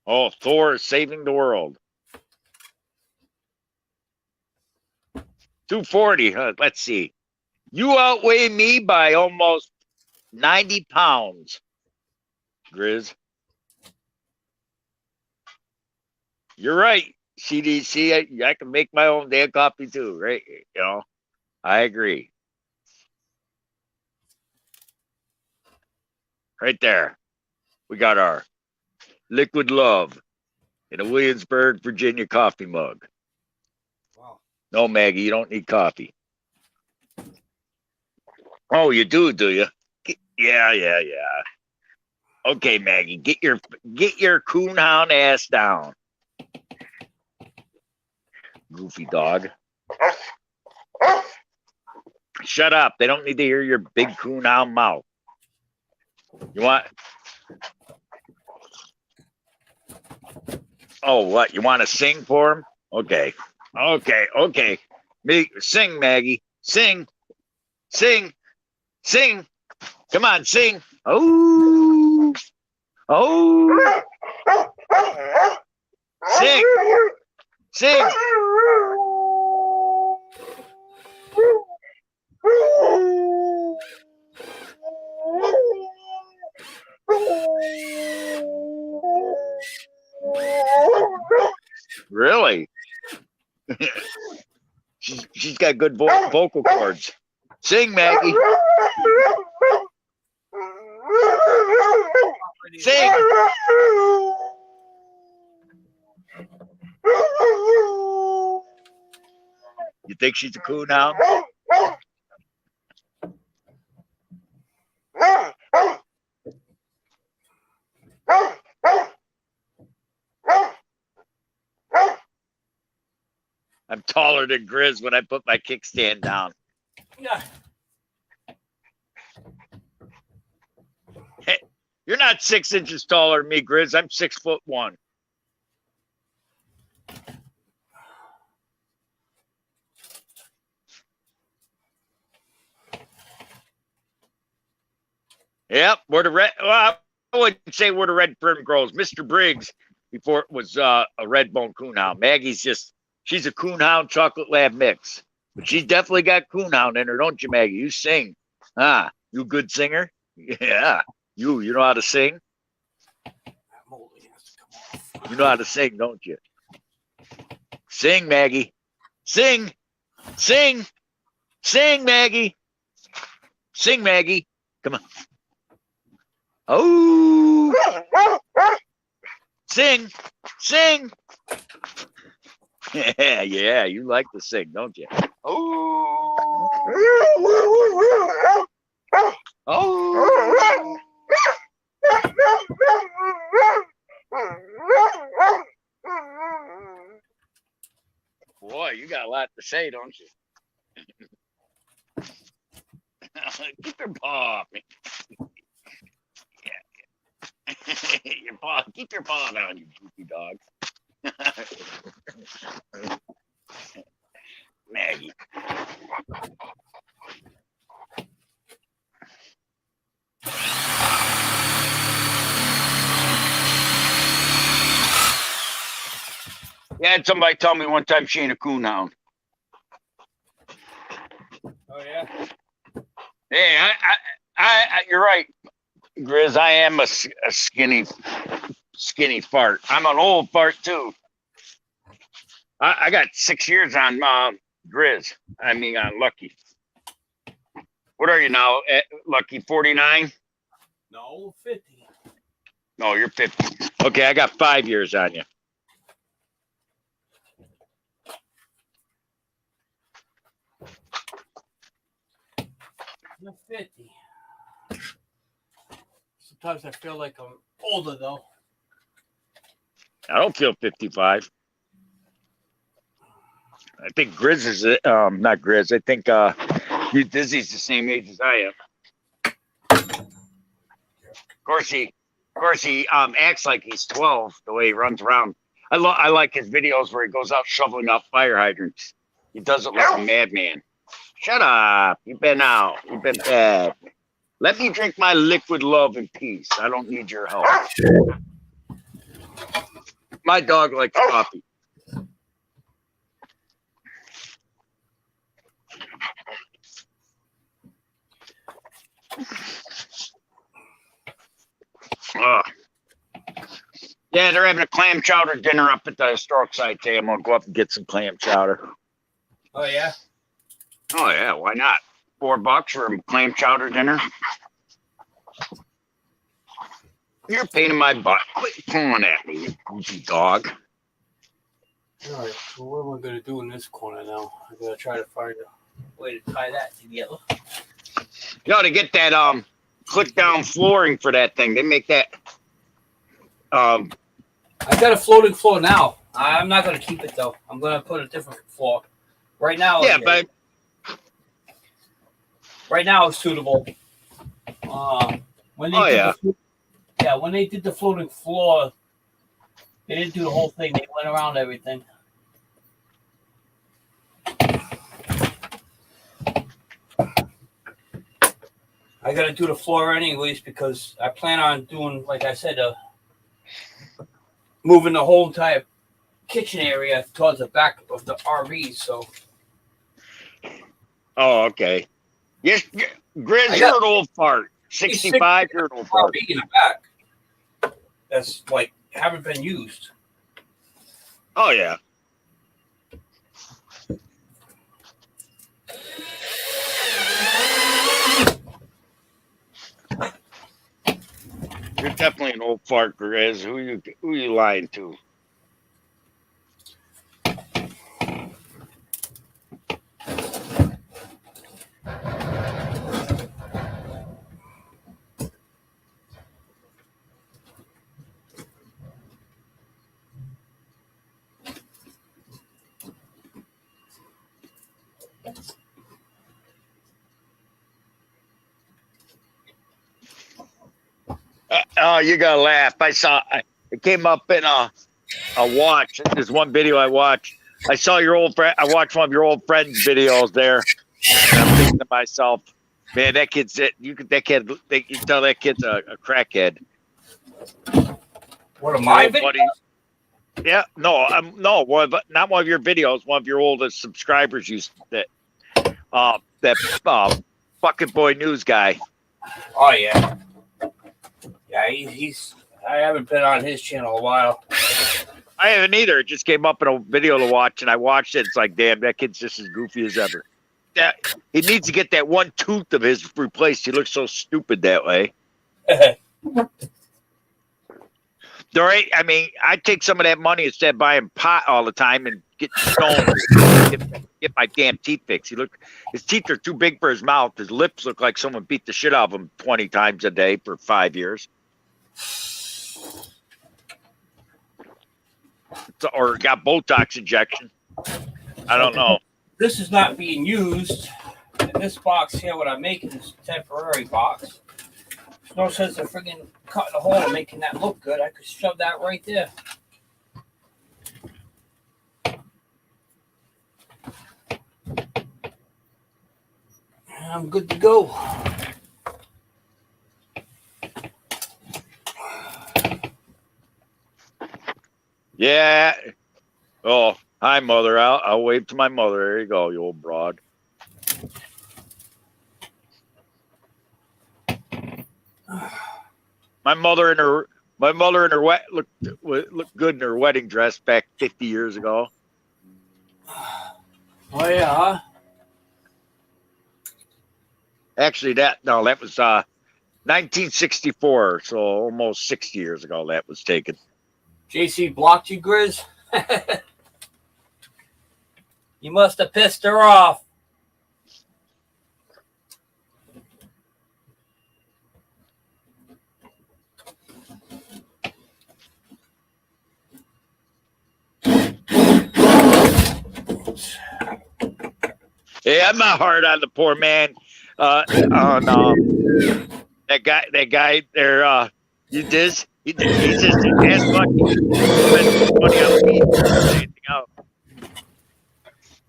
Oh, Thor is saving the world. 240. Let's see. You outweigh me by almost 90 pounds, Grizz. You're right, CDC. I can make my own damn coffee too, right? You know, I agree. Right there. We got our Liquid Love in a Williamsburg, Virginia coffee mug. Wow. No, Maggie, you don't need coffee. Oh, you do you? Yeah. Okay, Maggie, get your coonhound ass down. Goofy dog. Shut up. They don't need to hear your big coonhound mouth. You want? Oh, what? You want to sing for him? Okay. Sing, Maggie. Sing. Come on, sing. Oh. Sing. Really? she's got good vocal cords. Sing, Maggie. Sing. You think she's a coon now? I'm taller than Grizz when I put my kickstand down. Yeah. You're not 6 inches taller than me, Grizz. I'm 6'1". Yep, where the red. Well, I wouldn't say where the red fern grows. Mr. Briggs, before it was a red bone coonhound. Maggie's she's a coonhound chocolate lab mix, but she's definitely got coonhound in her, don't you, Maggie? You sing, you good singer? Yeah, you know how to sing. You know how to sing, don't you? Sing, Maggie. Sing, sing, sing, Maggie. Sing, Maggie. Come on. Oh, sing, sing. Yeah, you like to sing, don't you? Oh, oh. Boy, you got a lot to say, don't you? Keep your paw off me. Yeah. Your paw, keep your paw down, you goofy dog. Maggie. Yeah, had somebody tell me one time she ain't a coonhound. Oh yeah. Hey, I you're right, Grizz. I am a skinny fart. I'm an old fart too. I got 6 years on Grizz. I mean on Lucky. What are you now, Lucky? 49? No, 50. No, you're 50. Okay, I got 5 years on you. I'm 50. Sometimes I feel like I'm older though. I don't feel 55. I think Grizz is not Grizz. I think Dizzy's the same age as I am. Of course he acts like he's 12 the way he runs around. I like his videos where he goes out shoveling out fire hydrants. He does it like a madman. Shut up. You've been out. You've been bad. Let me drink my liquid love in peace. I don't need your help. My dog likes coffee. Yeah, they're having a clam chowder dinner up at the historic site today. I'm gonna go up and get some clam chowder. Oh yeah. Oh yeah, why not? $4 for a clam chowder dinner. You're a pain in my butt. Quit pulling at me, you goofy dog. All right. So what am I gonna do in this corner now? I'm gonna try to find a way to tie that together. You ought to get that click down flooring for that thing. They make that. I got a floating floor now. I'm not gonna keep it though. I'm gonna put a different floor. Right now. Yeah, but right now it's suitable. When they when they did the floating floor, they didn't do the whole thing. They went around everything. I got to do the floor anyways because I plan on doing, like I said, moving the whole entire kitchen area towards the back of the RV. So. Oh, okay. Yes, Grizz, you're an old fart. 65, you're an old fart. RV in the back. That's like haven't been used. Oh yeah. You're definitely an old fart, Grizz. Who you lying to? Oh, you gotta laugh. It came up in a watch. There's one video I watched. I saw your old friend. I watched one of your old friends' videos there, and I'm thinking to myself, man, that kid's it. You can tell that kid's a crackhead. What am I? Yeah, no, no, not one of your videos. One of your oldest subscribers used that fucking boy news guy. Oh yeah, yeah. He's. I haven't been on his channel a while. I haven't either. It just came up in a video to watch, and I watched it. It's like, damn, that kid's just as goofy as ever. Yeah, he needs to get that one tooth of his replaced. He looks so stupid that way. All right. I mean, I'd take some of that money instead of buying pot all the time and get stoned. Get my damn teeth fixed. His teeth are too big for his mouth. His lips look like someone beat the shit out of him 20 times a day for 5 years. Or got Botox injection. I don't know. This is not being used. And this box here, what I'm making is a temporary box. There's no sense of friggin' cutting a hole and making that look good. I could shove that right there. I'm good to go. Yeah. Oh, hi, mother. I'll wave to my mother. There you go, you old broad. My mother in her looked good in her wedding dress back 50 years ago. Oh yeah. Actually, that was 1964, so almost 60 years ago that was taken. JC blocked you, Grizz? You must have pissed her off. Yeah, I'm not hard on the poor man. That guy there, he's just as lucky spending money on weed as anything else.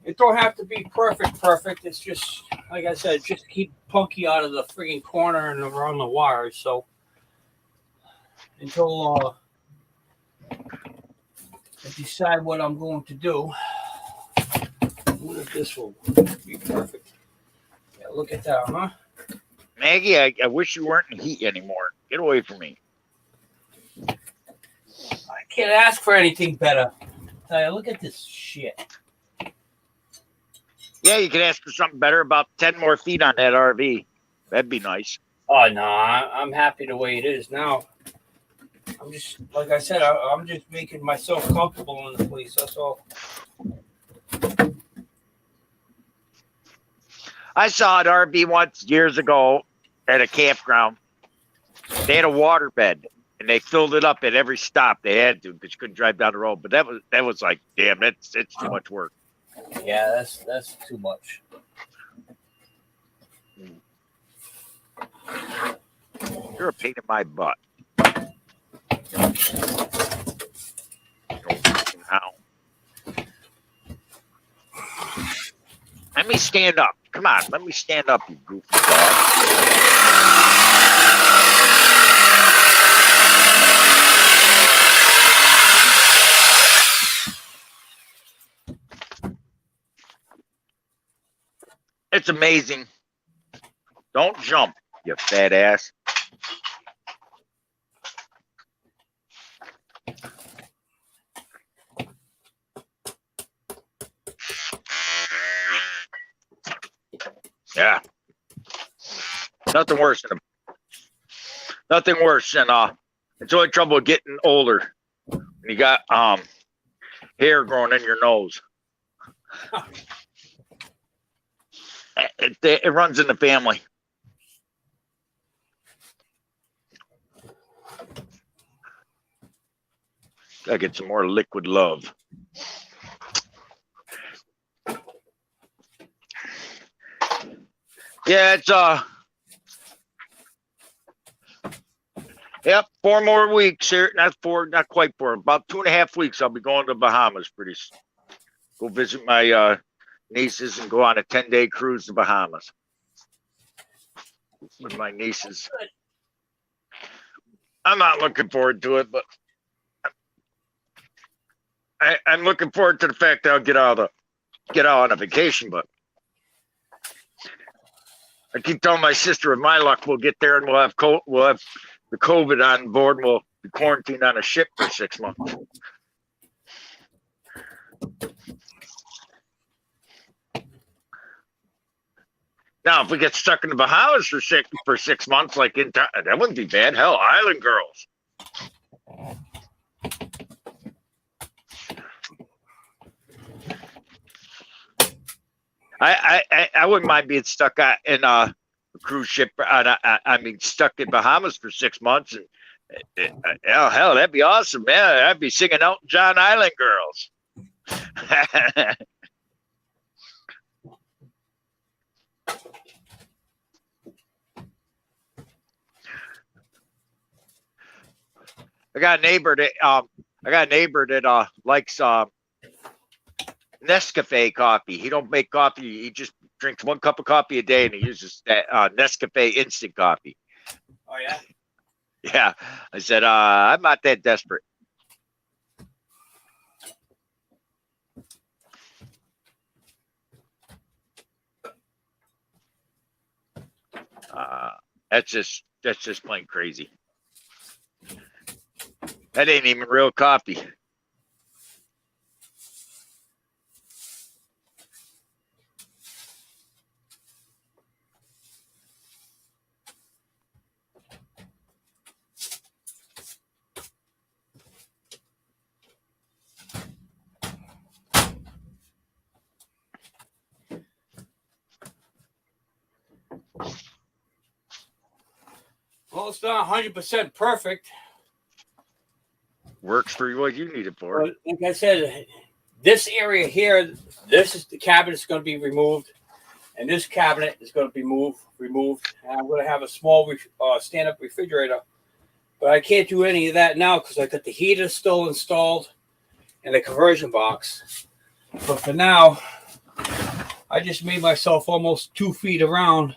It don't have to be perfect. It's just, like I said, just keep Punky out of the friggin' corner and around the wires. So until I decide what I'm going to do, what if this will be perfect? Yeah, look at that, huh? Maggie, I wish you weren't in heat anymore. Get away from me. I can't ask for anything better. Tell you, look at this shit. Yeah, you could ask for something better. About 10 more feet on that RV. That'd be nice. Oh no, I'm happy the way it is now. I'm just, like I said, I'm just making myself comfortable in the place. That's all. I saw an RV once years ago at a campground. They had a water bed, and they filled it up at every stop they had to because you couldn't drive down the road. But that was like, damn, it's too much work. Yeah, that's too much. You're a pain in my butt. Let me stand up. Come on, let me stand up, you goofy dog. It's amazing. Don't jump, you fat ass. Yeah. Nothing worse than it's only trouble getting older. You got hair growing in your nose. It runs in the family. Gotta get some more liquid love. Yeah, Yep, 4 more weeks here. Not quite 4. About 2.5 weeks. I'll be going to Bahamas pretty. Go visit my nieces and go on a 10-day cruise to Bahamas with my nieces. I'm not looking forward to it, but I'm looking forward to the fact that I'll get out on a vacation. But I keep telling my sister, with my luck, we'll get there and we'll have the COVID on board. And we'll be quarantined on a ship for 6 months. Now, if we get stuck in the Bahamas for 6 months, that wouldn't be bad. Hell, Island Girls. I wouldn't mind being stuck in a cruise ship. Stuck in Bahamas for 6 months. And hell, that'd be awesome, man. I'd be singing Elton John Island Girls. I got a neighbor that likes Nescafe coffee. He don't make coffee. He just drinks 1 cup of coffee a day, and he uses that Nescafe instant coffee. Oh yeah. Yeah, I said I'm not that desperate. That's just plain crazy. That ain't even real coffee. Well, it's not 100% perfect. Works for what you need it for. But like I said, this area here, this is the cabinet is going to be removed, and this cabinet is going to be removed. And I'm going to have a small stand-up refrigerator, but I can't do any of that now because I got the heater still installed and the conversion box. But for now, I just made myself almost 2 feet around.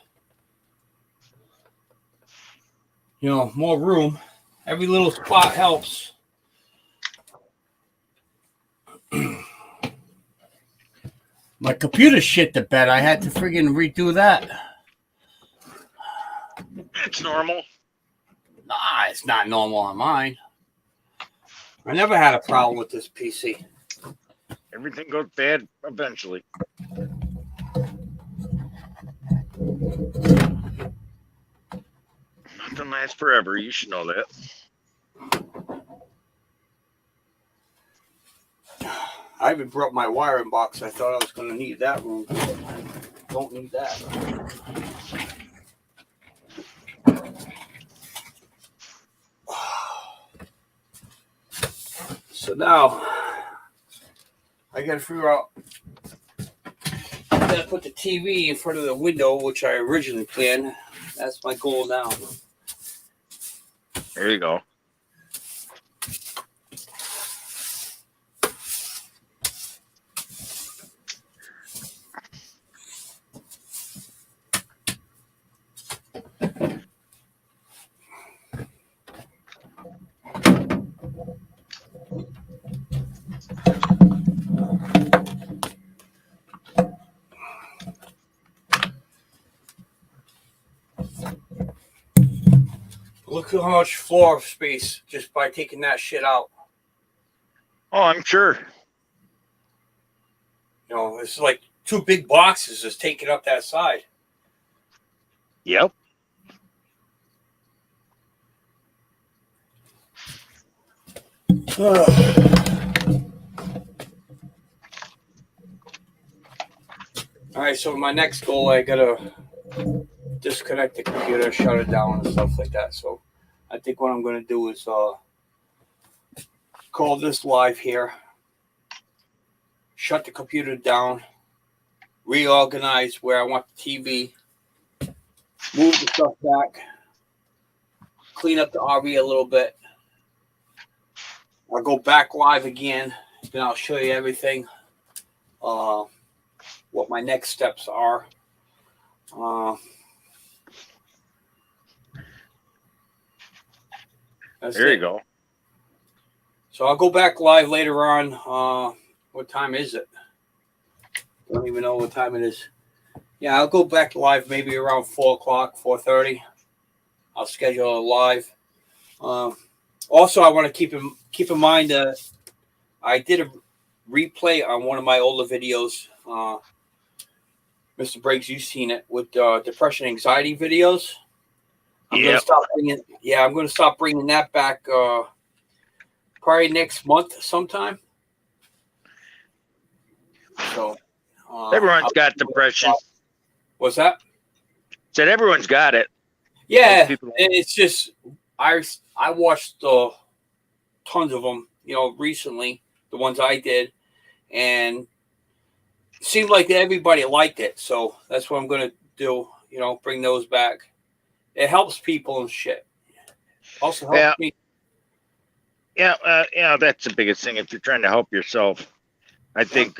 More room. Every little spot helps. My computer shit the bed. I had to friggin' redo that. It's normal. Nah, it's not normal on mine. I never had a problem with this PC. Everything goes bad eventually. Nothing lasts forever. You should know that. I even brought my wiring box. I thought I was going to need that room. Don't need that. So now I got to figure out. I got to put the TV in front of the window, which I originally planned. That's my goal now. There you go. Look how much floor space just by taking that shit out. Oh, I'm sure. It's like 2 big boxes just taking up that side. Yep. All right, so my next goal, I gotta disconnect the computer, shut it down, and stuff like that. So I think what I'm gonna do is call this live here, shut the computer down, reorganize where I want the TV, move the stuff back, clean up the RV a little bit. I'll go back live again. Then I'll show you everything. What my next steps are. There you go. So I'll go back live later on. What time is it? Don't even know what time it is. Yeah, I'll go back live maybe around 4 o'clock, 4:30. I'll schedule a live. Also, I want to keep in mind that I did a replay on one of my older videos. Mr. Briggs, you've seen it with depression, anxiety videos. I'm going to stop bringing that back probably next month sometime. So everyone's got depression. What's that? Said everyone's got it. Yeah, and it's just I watched tons of them, recently, the ones I did, and it seemed like everybody liked it. So that's what I'm going to do, bring those back. It helps people and shit. Also helps me. Yeah, that's the biggest thing. If you're trying to help yourself, I think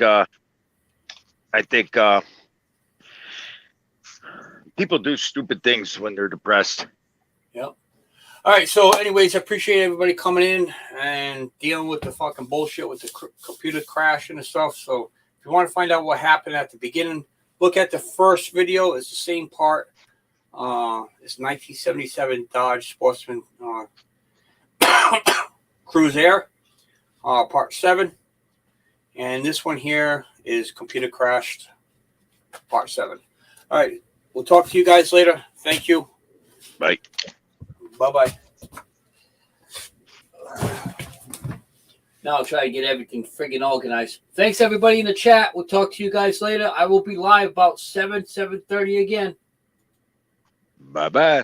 people do stupid things when they're depressed. Yeah. All right. So, anyways, I appreciate everybody coming in and dealing with the fucking bullshit with the computer crashing and stuff. So, if you want to find out what happened at the beginning, look at the first video. It's the same part. It's 1977 Dodge Sportsman Cruise Air, part 7. And this one here is computer crashed, part 7. All right. We'll talk to you guys later. Thank you. Bye. Bye-bye. Now I'll try to get everything friggin' organized. Thanks, everybody in the chat. We'll talk to you guys later. I will be live about 7:30 again. Bye-bye.